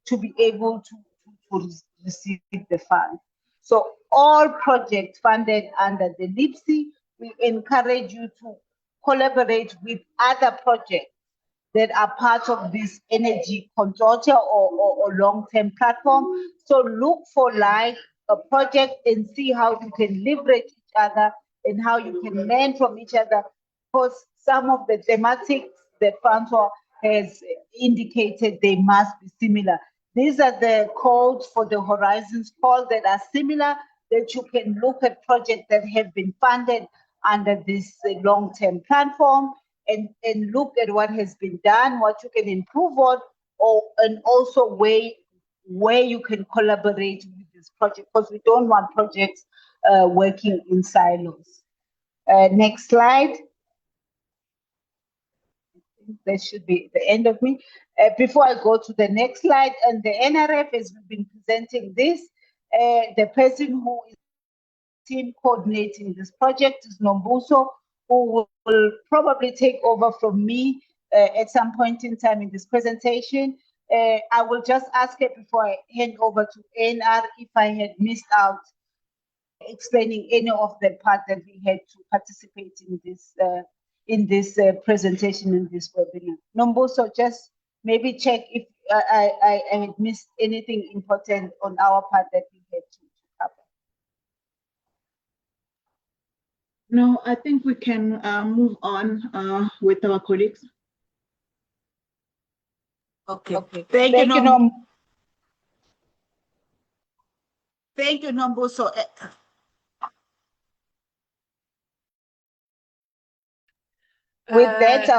to be able to receive the fund. So all projects funded under the LIPSI, we encourage you to collaborate with other projects that are part of this energy consortia or long-term platform. So look for like a project and see how you can leverage each other and how you can learn from each other, because some of the thematics that Francois has indicated, they must be similar. These are the codes for the Horizons call that are similar, that you can look at projects that have been funded under this long-term platform, and look at what has been done, what you can improve on, and also where you can collaborate with this project, because we don't want projects working in silos. Next slide. That should be the end of me. Before I go to the next slide, and the NRF, as we've been presenting this, the person who is team coordinating this project is Nombuso, who will probably take over from me at some point in time in this presentation. I will just ask her before I hand over to NR if I had missed out explaining any of the part that we had to participate in this presentation, in this webinar. Nombuso, just maybe check if I had missed anything important on our part that we had to cover. No, I think we can move on with our colleagues. Okay. Thank you, Thank you, Nombuso. With that,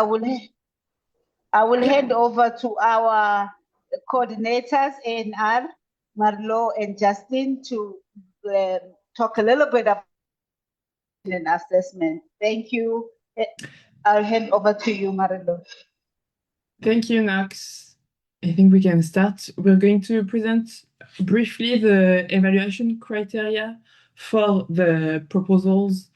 I will hand over to our coordinators, ANR, Marlo and Justin, to talk a little bit about an assessment. Thank you. I'll hand over to you, Marlo. Thank you, Knox. I think we can start. We're going to present briefly the evaluation criteria for the proposals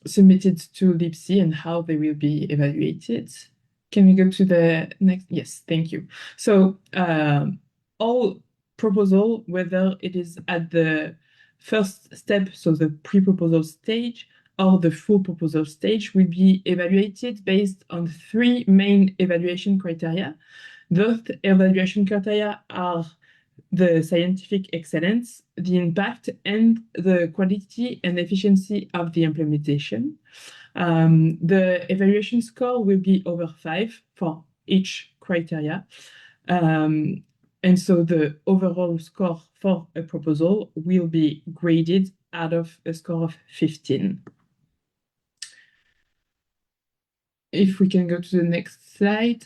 submitted to LIPSI and how they will be evaluated. Can we go to the next? Yes, thank you. So all proposal, whether it is at the first step, so the pre-proposal stage, or the full proposal stage, will be evaluated based on 3 main evaluation criteria. Those evaluation criteria are the scientific excellence, the impact, and the quality and efficiency of the implementation. The evaluation score will be over 5 for each criteria. And so the overall score for a proposal will be graded out of a score of 15. If we can go to the next slide.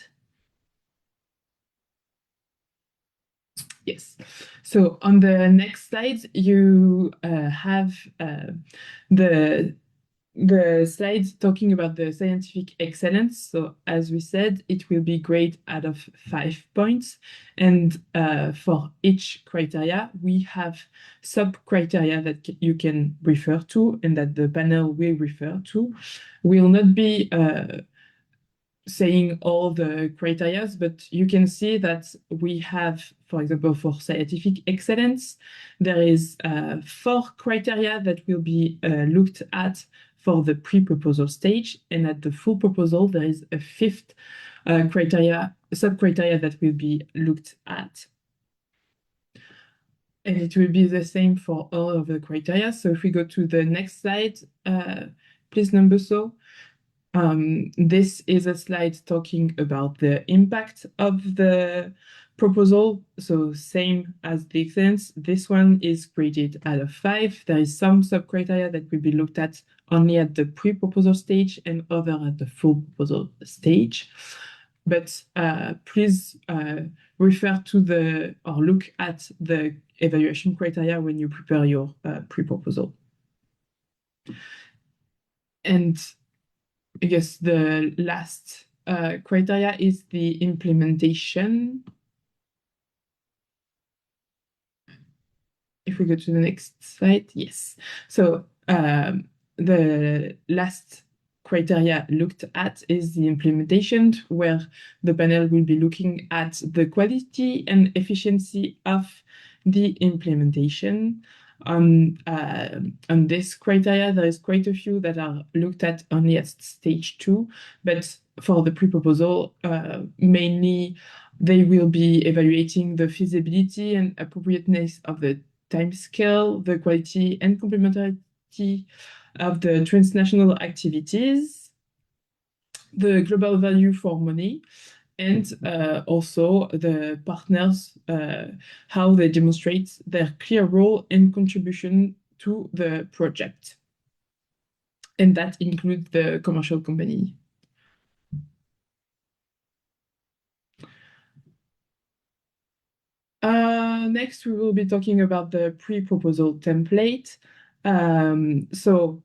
Yes. So on the next slide, you have the slides talking about the scientific excellence. So as we said, it will be graded out of 5 points. And for each criteria, we have sub-criteria that you can refer to and that the panel will refer to. We will not be saying all the criteria, but you can see that we have, for example, for scientific excellence, there is 4 criteria that will be looked at for the pre-proposal stage, and at the full proposal, there is a 5th sub-criteria that will be looked at. And it will be the same for all of the criteria. So if we go to the next slide, please, number so. This is a slide talking about the impact of the proposal. So same as the excellence, this one is graded out of 5. There is some sub-criteria that will be looked at only at the pre-proposal stage and other at the full proposal stage. But please refer to or look at the evaluation criteria when you prepare your pre-proposal. And I guess the last criteria is the implementation. If we go to the next slide, yes. So the last criteria looked at is the implementation, where the panel will be looking at the quality and efficiency of the implementation. On this criteria, there is quite a few that are looked at only at stage 2, but for the pre-proposal, mainly they will be evaluating the feasibility and appropriateness of the timescale, the quality and complementarity of the transnational activities, the global value for money, and also the partners, how they demonstrate their clear role and contribution to the project. And that includes the commercial company. Next, we will be talking about the pre-proposal template. So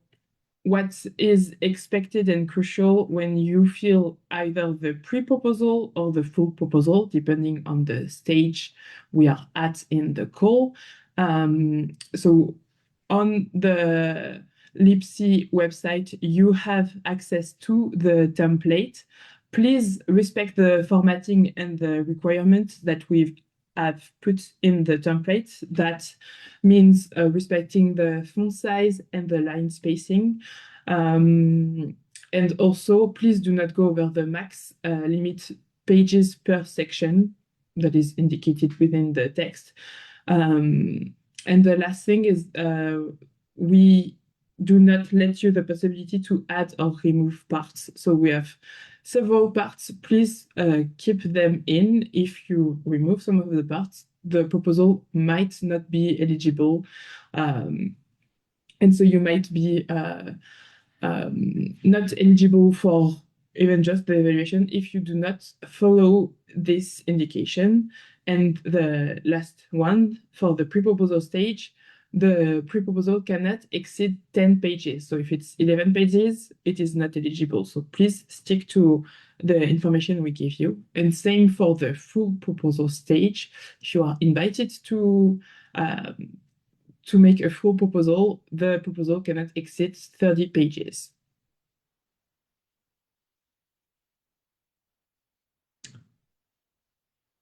what is expected and crucial when you fill either the pre-proposal or the full proposal, depending on the stage we are at in the call. So on the LIPSI website, you have access to the template. Please respect the formatting and the requirements that we have put in the template. That means respecting the font size and the line spacing. And also, please do not go over the max limit pages per section that is indicated within the text. And the last thing is we do not let you the possibility to add or remove parts. So we have several parts. Please keep them in. If you remove some of the parts, the proposal might not be eligible. And so you might be not eligible for even just the evaluation if you do not follow this indication. And the last one, for the pre-proposal stage, the pre-proposal cannot exceed 10 pages. So if it's 11 pages, it is not eligible. So please stick to the information we give you. And same for the full proposal stage. If you are invited to make a full proposal, the proposal cannot exceed 30 pages.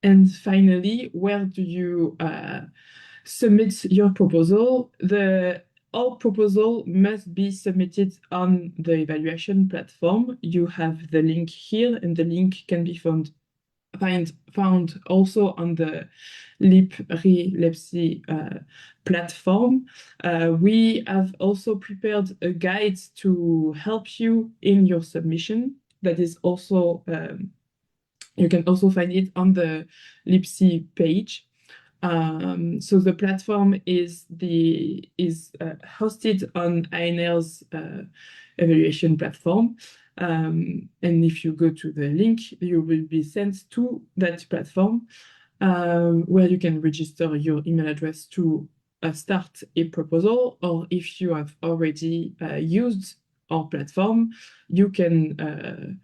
And finally, where do you submit your proposal? All proposal must be submitted on the evaluation platform. You have the link here, and the link can be found also on the Rewatch platform. We have also prepared a guide to help you in your submission. That is also you can also find it on the Lipsy page. So the platform is hosted on INL's evaluation platform. And if you go to the link, you will be sent to that platform where you can register your email address to start a proposal, or if you have already used our platform, you can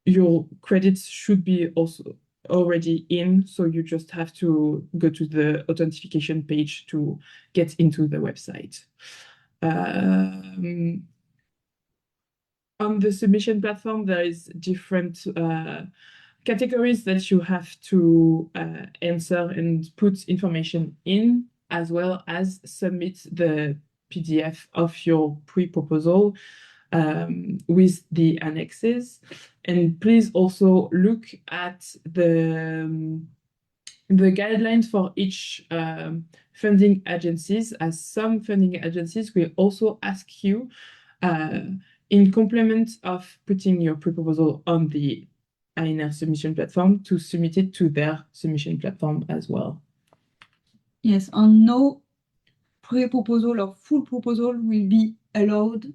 your credits should be also already in, so you just have to go to the authentication page to get into the website. On the submission platform, there is different categories that you have to answer and put information in, as well as submit the PDF of your pre-proposal with the annexes. And please also look at the guidelines for each funding agencies, as some funding agencies will also ask you, in complement of putting your proposal on the INR submission platform, to submit it to their submission platform as well. Yes, and no pre-proposal or full proposal will be allowed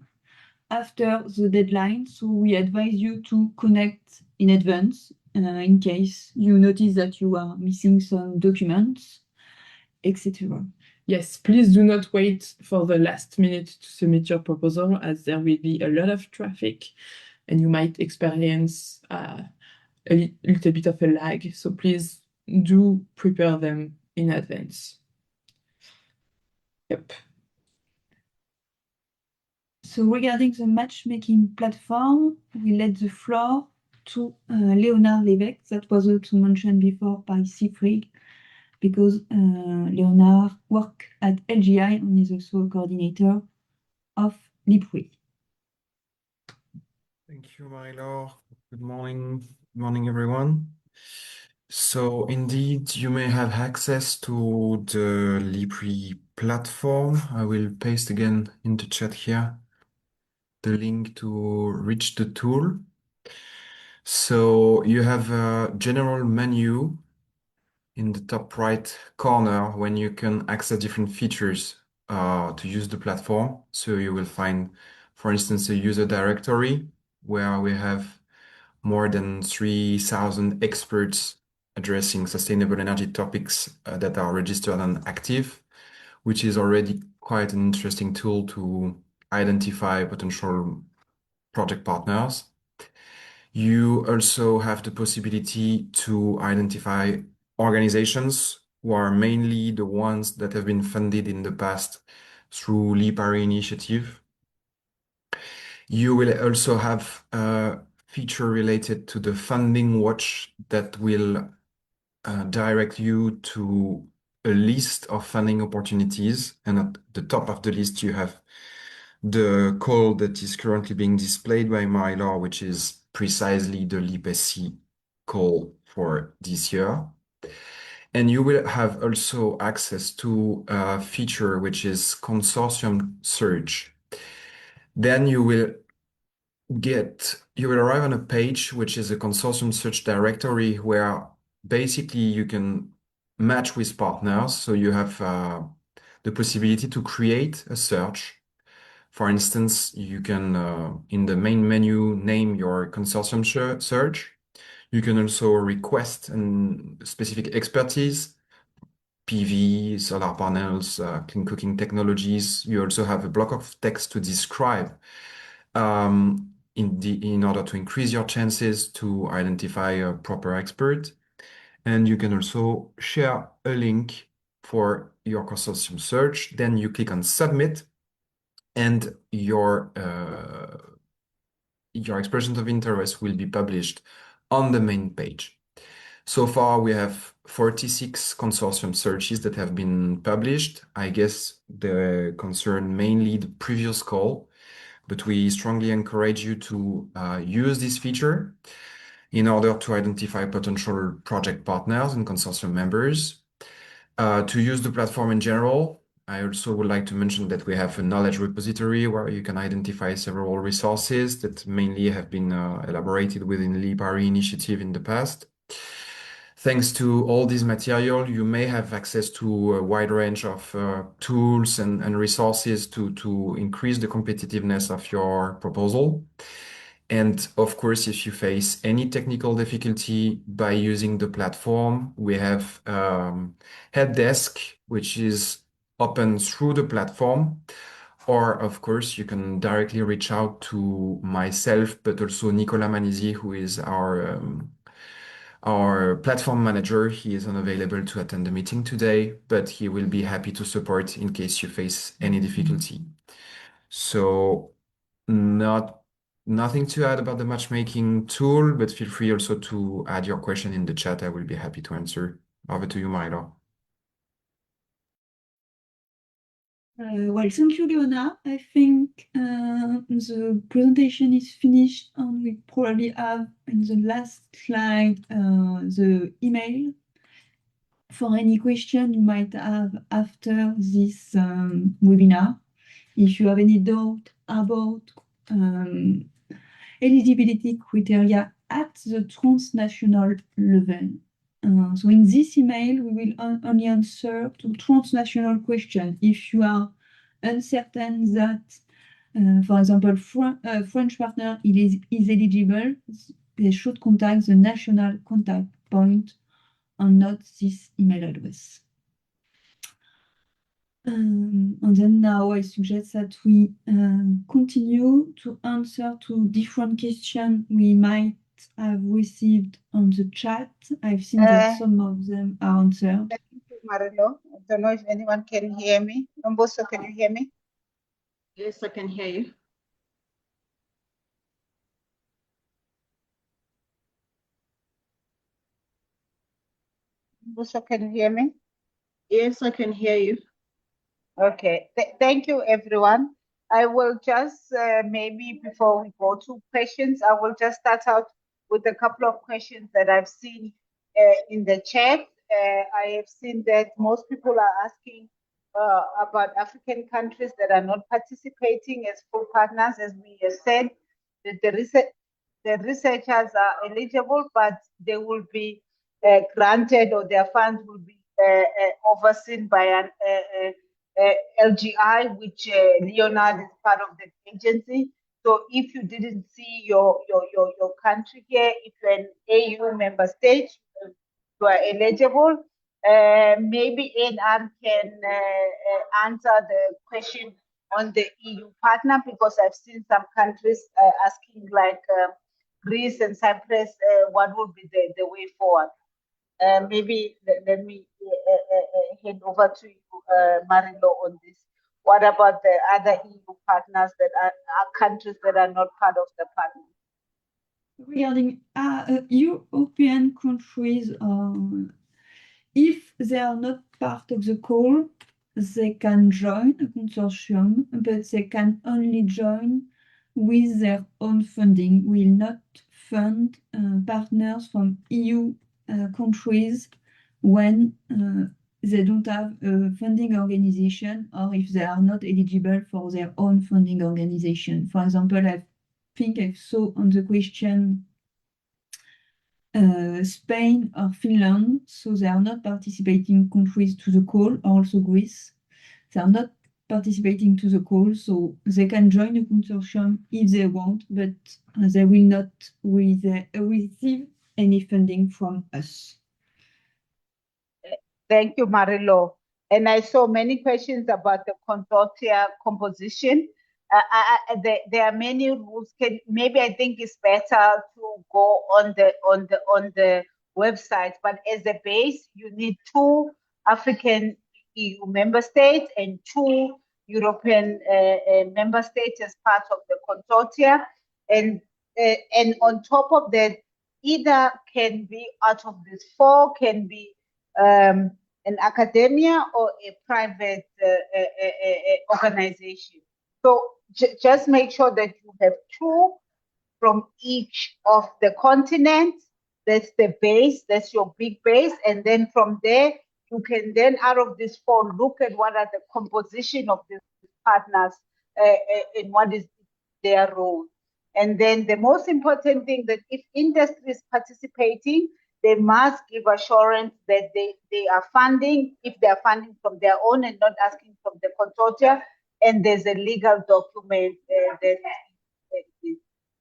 after the deadline. So we advise you to connect in advance in case you notice that you are missing some documents, etc. Yes, please do not wait for the last minute to submit your proposal, as there will be a lot of traffic and you might experience a little bit of a lag. So please do prepare them in advance. Yep. So regarding the matchmaking platform, we let the floor to Léonard Lévesque, that was also mentioned before by Siegfried, because Léonard works at LGI and is also a coordinator of LIPRI. Thank you, Marie-Laure. Good morning, everyone. So indeed, you may have access to the LIPRI platform. I will paste again in the chat here the link to reach the tool. So you have a general menu in the top right corner when you can access different features to use the platform. So you will find, for instance, a user directory where we have more than 3,000 experts addressing sustainable energy topics that are registered and active, which is already quite an interesting tool to identify potential project partners. You also have the possibility to identify organizations who are mainly the ones that have been funded in the past through LIPARI initiative. You will also have a feature related to the funding watch that will direct you to a list of funding opportunities. And at the top of the list, you have the call that is currently being displayed by Marie-Laure, which is precisely the LIPSC call for this year. And you will have also access to a feature which is consortium search. Then you will arrive on a page which is a consortium search directory where basically you can match with partners. So you have the possibility to create a search For instance, you can, in the main menu, name your consortium search. You can also request specific expertise, PV, solar panels, clean cooking technologies. You also have a block of text to describe in order to increase your chances to identify a proper expert. And you can also share a link for your consortium search. Then you click on submit, and your expressions of interest will be published on the main page. So far, we have 46 consortium searches that have been published. I guess they concern mainly the previous call, but we strongly encourage you to use this feature in order to identify potential project partners and consortium members. To use the platform in general, I also would like to mention that we have a knowledge repository where you can identify several resources that mainly have been elaborated within the LIPARI initiative in the past. Thanks to all this material, you may have access to a wide range of tools and resources to increase the competitiveness of your proposal. And of course, if you face any technical difficulty by using the platform, we have help desk, which is open through the platform. Or of course, you can directly reach out to myself, but also Nicolas Manisi, who is our platform manager. He is unavailable to attend the meeting today, but he will be happy to support in case you face any difficulty. So nothing to add about the matchmaking tool, but feel free also to add your question in the chat. I will be happy to answer. Over to you, Milo. Well, thank you, Leona. I think the presentation is finished, and we probably have in the last slide the email for any question you might have after this webinar. If you have any doubt about eligibility criteria at the transnational level. So in this email, we will only answer to transnational questions. If you are uncertain that, for example, French partner is eligible, they should contact the national contact point and not this email address. And then now I suggest that we continue to answer to different questions we might have received on the chat. I've seen that some of them are answered. Thank you, Marilo. I don't know if anyone can hear me. Mboso, can you hear me? Yes, I can hear you. Mboso, can you hear me? Yes, I can hear you. Okay, thank you, everyone. I will just, maybe before we go to questions, I will just start out with a couple of questions that I've seen in the chat. I have seen that most people are asking about African countries that are not participating as full partners. As we have said, that the researchers are eligible, but they will be granted, or their funds will be overseen by an LGI, which Leonard is part of the agency. So if you didn't see your country here, if you're an AU member state, you are eligible. Maybe ANR can answer the question on the EU partner, because I've seen some countries asking, like Greece and Cyprus, what would be the way forward. Maybe let me hand over to you, Marilo, on this. What about the other EU partners that are countries that are not part of the partner? Regarding European countries, if they are not part of the call, they can join a consortium, but they can only join with their own funding. We will not fund partners from EU countries when they don't have a funding organization, or if they are not eligible for their own funding organization. For example, I think I saw on the question Spain or Finland, so they are not participating countries to the call, also Greece. They are not participating to the call, so they can join the consortium if they want, but they will not receive any funding from us. Thank you, Marilo. And I saw many questions about the consortia composition. There are many rules. Maybe I think it's better to go on the website. But as a base, you need 2 African EU member states and 2 European member states as part of the consortia. And on top of that, either can be out of these 4 can be an academia or a private organization. So just make sure that you have 2 from each of the continents. That's the base, that's your big base. And then from there, you can then out of this 4, look at what are the composition of these partners and what is their role. And then the most important thing that if industry is participating, they must give assurance that they are funding, if they are funding from their own and not asking from the consortia, and there's a legal document that.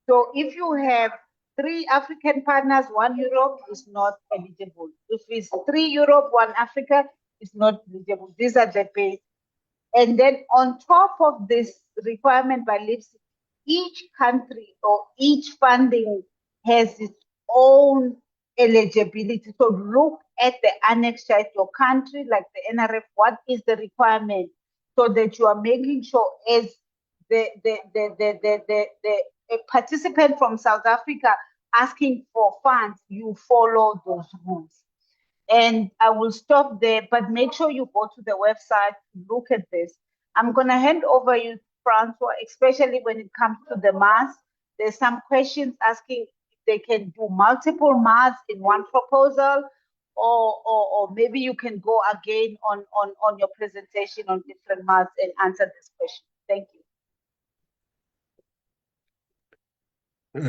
So if you have 3 African partners, 1 Europe is not eligible. If it's 3 Europe, 1 Africa is not eligible. These are the base. And then on top of this requirement by LIPS, each country or each funding has its own eligibility. So look at the annexure at your country, like the NRF, what is the requirement, so that you are making sure as a participant from South Africa asking for funds, you follow those rules. And I will stop there, but make sure you go to the website, look at this. I'm going to hand over you, Francois, especially when it comes to the mass. There's some questions asking if they can do multiple mass in one proposal, or maybe you can go again on your presentation on different mass and answer this question. Thank you.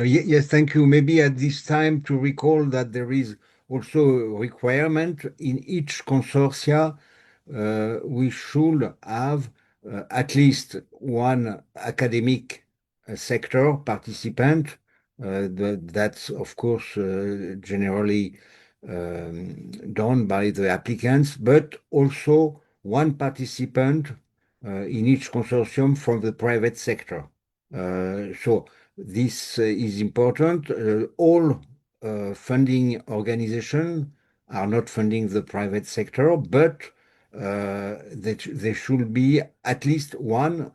Yes, thank you. Maybe at this time to recall that there is also a requirement in each consortia. We should have at least 1 academic sector participant. That's, of course, generally done by the applicants, but also 1 participant in each consortium from the private sector. So this is important. All funding organizations are not funding the private sector, but there should be at least 1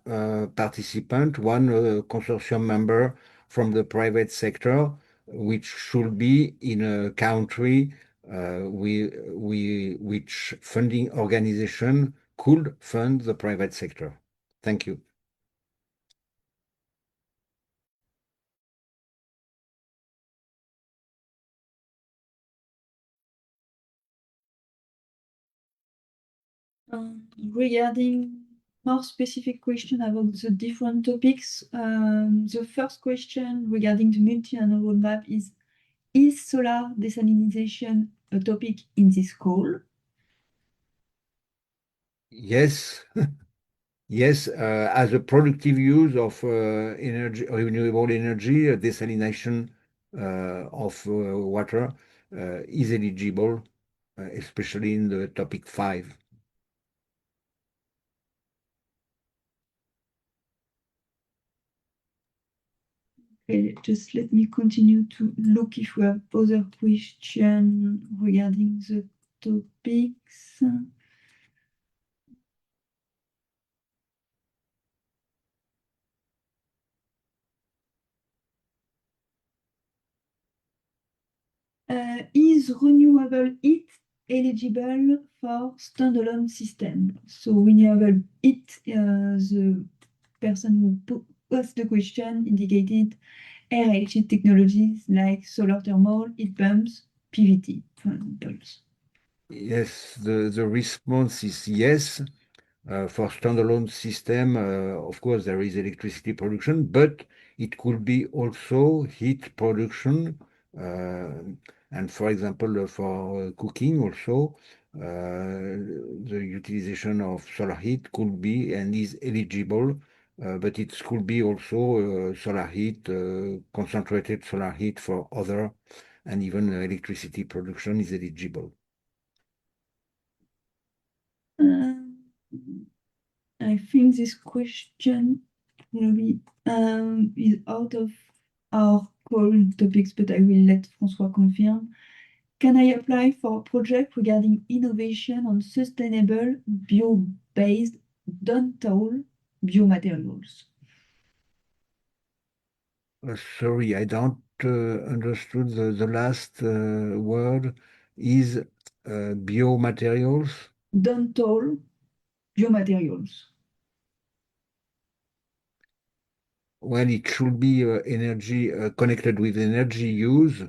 participant, 1 consortium member from the private sector, which should be in a country which funding organization could fund the private sector. Thank you. Regarding more specific question about the different topics, the first question regarding the multi-annual roadmap is solar desalination a topic in this call? Yes. Yes, as a productive use of energy, renewable energy, desalination of water is eligible, especially in the topic 5. Okay, just let me continue to look if we have other questions regarding the topics. Is renewable heat eligible for standalone system? So renewable heat, the person who posed the question indicated air-related technologies like solar thermal, heat pumps, PVT, for example. Yes, the response is yes. For standalone system, of course, there is electricity production, but it could be also heat production. And for example, for cooking also, the utilization of solar heat could be and is eligible, but it could be also solar heat, concentrated solar heat for other, and even electricity production is eligible. I think this question probably is out of our call topics, but I will let François confirm. Can I apply for a project regarding innovation on sustainable bio-based dental biomaterials? Sorry, I don't understood the last word. Is biomaterials? Dental biomaterials. Well, it should be energy connected with energy use.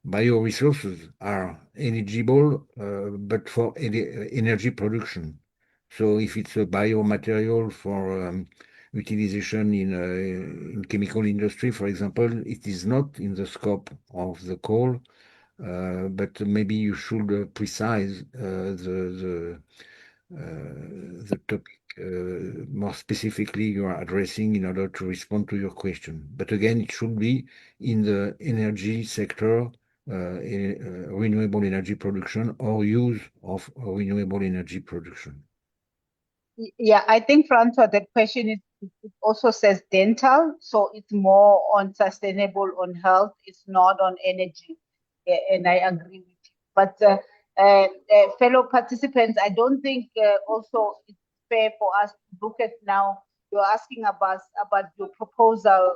Bioresources are eligible, but for energy production. So if it's a biomaterial for utilization in chemical industry, for example, it is not in the scope of the call. But maybe you should precise the topic more specifically you are addressing in order to respond to your question. But again, it should be in the energy sector, renewable energy production or use of renewable energy production. Yeah, I think, Francois, the question is, it also says dental, so it's more on sustainable, on health, it's not on energy. Yeah, and I agree with you. But fellow participants, I don't think also it's fair for us to look at now, you're asking about your proposal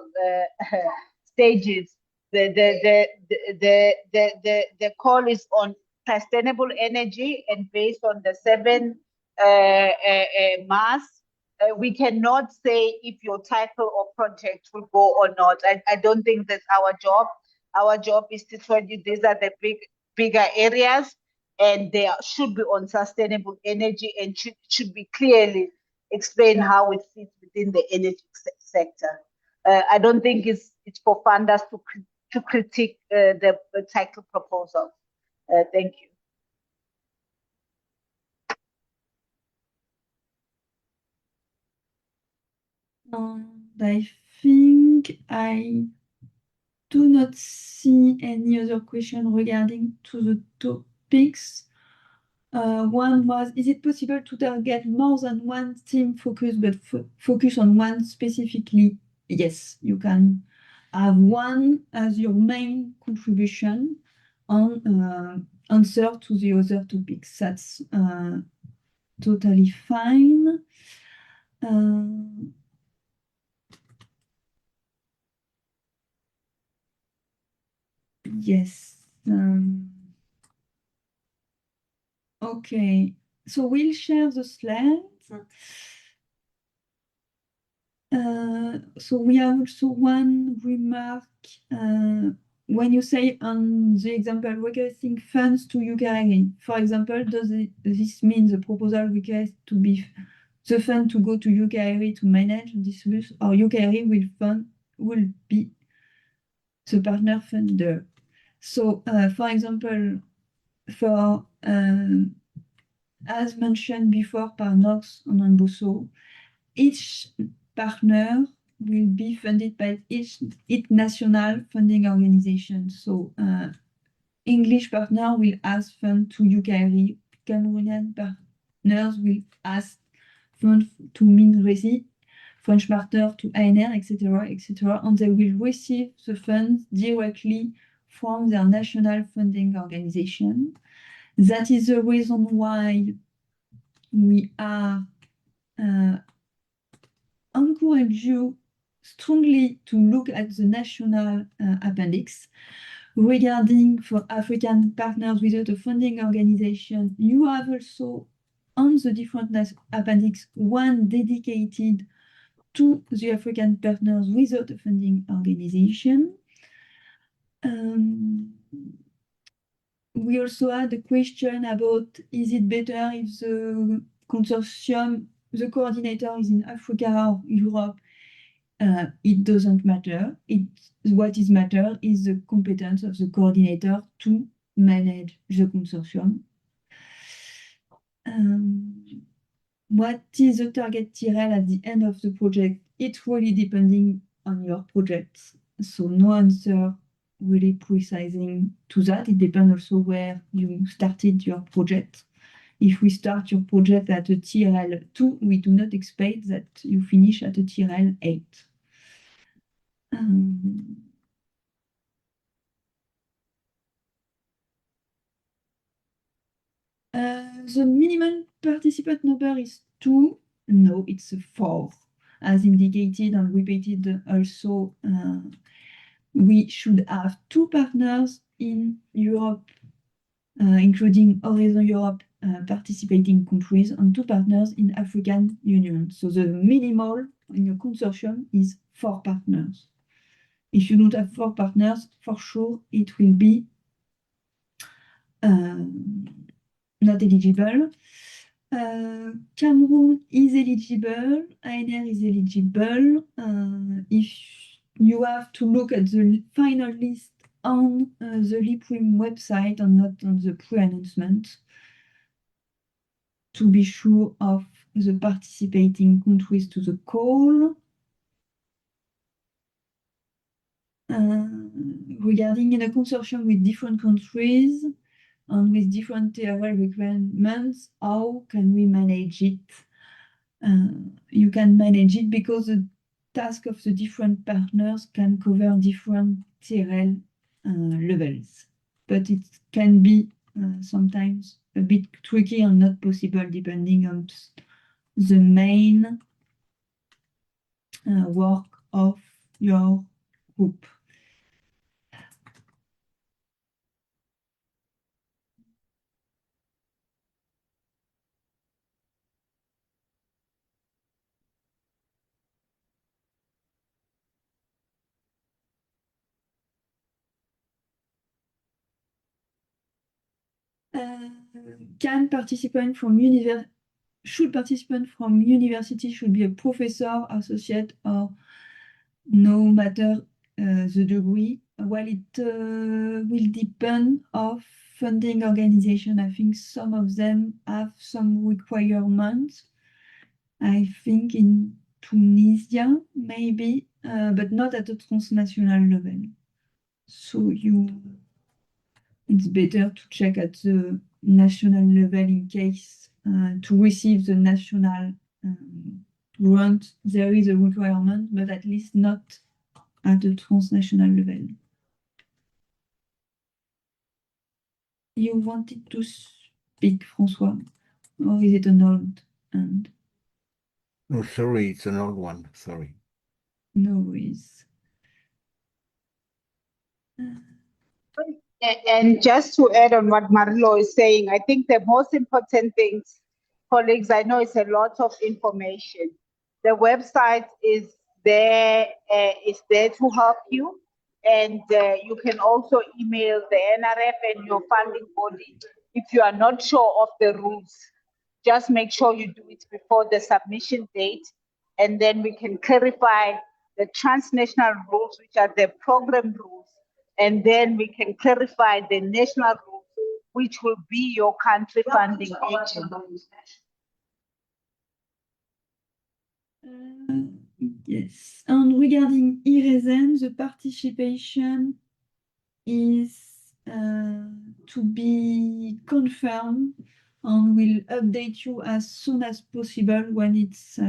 stages. The call is on sustainable energy, and based on the 7 mass, we cannot say if your title or project will go or not. I don't think that's our job. Our job is to tell you these are the bigger areas, and they should be on sustainable energy and should be clearly explain how it fits within the energy sector. I don't think it's for funders to critique the title proposal. Thank you. I think I do not see any other question regarding to the topics. One was, is it possible to target more than one team focus, but focus on one specifically? Yes, you can have one as your main contribution on answer to the other topics. That's totally fine. Yes. Okay, so we'll share the slides. So we have also one remark. When you say on the example requesting funds to UKRE, for example, does this mean the proposal request to be the fund to go to UKRE to manage and distribute, or UKRE will be the partner funder? So, for example, for as mentioned before par Knox and Amboso, each partner will be funded by each national funding organization. So English partner will ask fund to UKRE, Cameroonian partners will ask fund to MinResi, French partner to ANR, etc., etc., and they will receive the funds directly from their national funding organization. That is the reason why we are encourage you strongly to look at the national appendix. Regarding for African partners without a funding organization, you have also on the different appendix one dedicated to the African partners without a funding organization. We also had a question about, is it better if the consortium, the coordinator is in Africa or Europe? It doesn't matter. What is matter is the competence of the coordinator to manage the consortium. What is the target TRL at the end of the project? It's really depending on your project. So no answer really precising to that. It depends also where you started your project. If we start your project at a TRL 2, we do not expect that you finish at a TRL 8. The minimum participant number is 2. No, it's 4. As indicated and repeated also, we should have 2 partners in Europe, including Horizon Europe participating countries, and 2 partners in African Union. So the minimal in your consortium is 4 partners. If you don't have 4 partners, for sure it will be not eligible. Cameroon is eligible, ANR is eligible. If you have to look at the final list on the LIPWIM website and not on the pre-announcement to be sure of the participating countries to the call. Regarding in a consortium with different countries and with different TRL requirements, how can we manage it? You can manage it because the task of the different partners can cover different TRL levels, but it can be sometimes a bit tricky and not possible depending on the main work of your group. Can participant from university should be a professor, associate, or no matter the degree? Well, it will depend of funding organization. I think some of them have some requirements. I think in Tunisia, maybe, but not at a transnational level. So it's better to check at the national level in case to receive the national grant. There is a requirement, but at least not at a transnational level. You wanted to speak, François, or is it an old hand? No, sorry, it's an old one. Sorry. No worries. And just to add on what Marlo is saying, I think the most important things, colleagues, I know it's a lot of information. The website is there to help you. And you can also email the NRF and your funding body if you are not sure of the rules. Just make sure you do it before the submission date, and then we can clarify the transnational rules, which are the program rules, and then we can clarify the national rules, which will be your country funding agent. Yes, and regarding e-resin, the participation is to be confirmed, and we'll update you as soon as possible when it's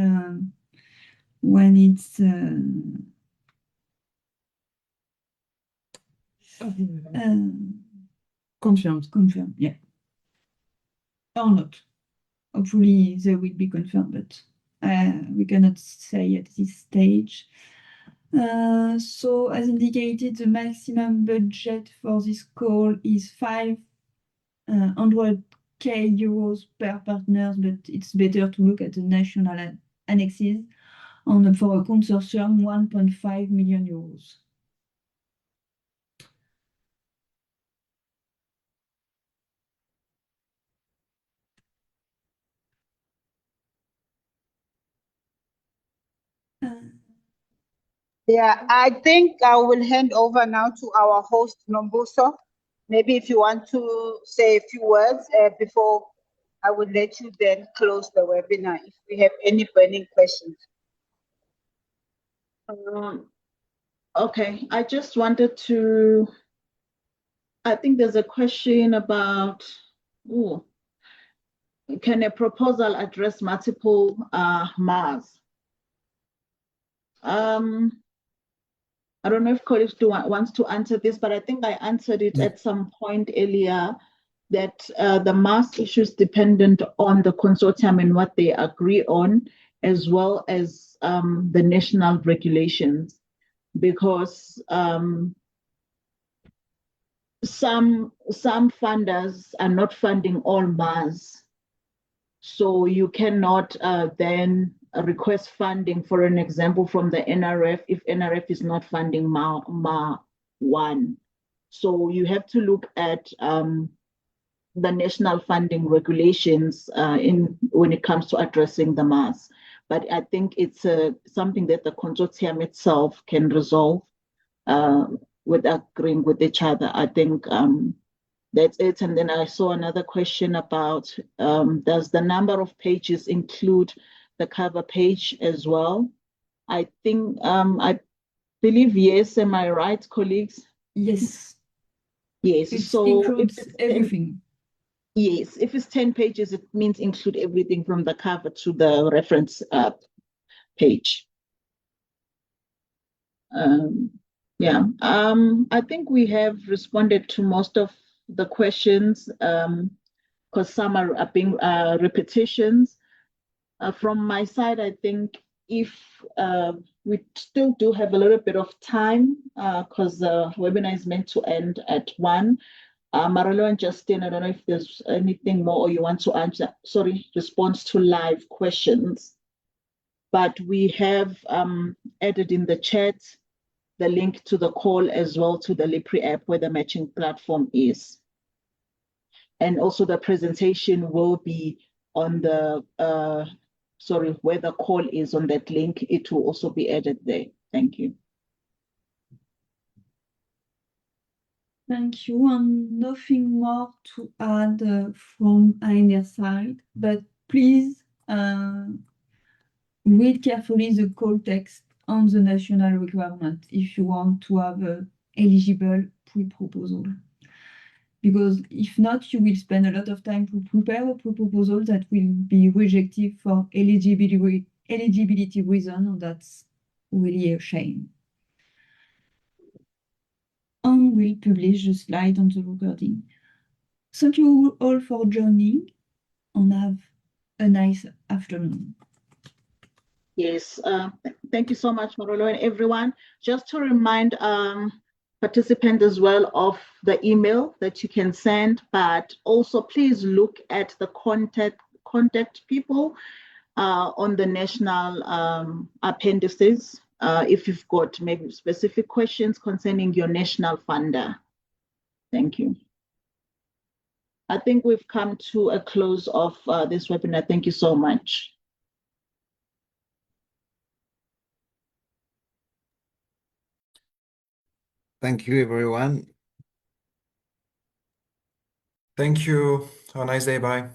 Confirmed. confirmed, yeah, or not. Hopefully they will be confirmed, but we cannot say at this stage. So as indicated, the maximum budget for this call is 500k euros per partners, but it's better to look at the national annexes. And for a consortium, 1.5 million euros. Yeah, I think I will hand over now to our host, Nombuso. maybe if you want to say a few words before I would let you then close the webinar if we have any burning questions. Okay, I just wanted to, I think there's a question about, can a proposal address multiple MAs? I don't know if colleagues wants to answer this, but I think I answered it at some point earlier that the MAS issues dependent on the consortium and what they agree on, as well as the national regulations, because some funders are not funding all MAS. So you cannot then request funding, for an example, from the NRF if NRF is not funding MA 1. So you have to look at the national funding regulations when it comes to addressing the MAS. But I think it's something that the consortium itself can resolve with agreeing with each other. I think that's it. And then I saw another question about does the number of pages include the cover page as well? I think, I believe yes. Am I right, colleagues? Yes. Yes. It so includes everything. Yes. If it's 10 pages, it means include everything from the cover to the reference page. Yeah. I think we have responded to most of the questions. Because some are being repetitions. From my side, I think if we still do have a little bit of time, because the webinar is meant to end at 1. Marilo and Justin, I don't know if there's anything more or you want to answer, respond to live questions. But we have added in the chat the link to the call as well to the Lipri app where the matching platform is. And also the presentation will be on the, where the call is on that link. It will also be added there. Thank you. Thank you. And nothing more to add from either side, but please read carefully the call text on the national requirement if you want to have a eligible pre-proposal. Because if not, you will spend a lot of time to prepare a pre-proposal that will be rejected for eligibility reason, and that's really a shame. And we'll publish the slide on the recording. Thank you all for joining, and have a nice afternoon. Yes, thank you so much, Marolo, and everyone. Just to remind participants as well of the email that you can send, but also please look at the contact people on the national appendices if you've got maybe specific questions concerning your national funder. Thank you. I think we've come to a close of this webinar. Thank you so much. Thank you, everyone. Thank you. Have a nice day. Bye.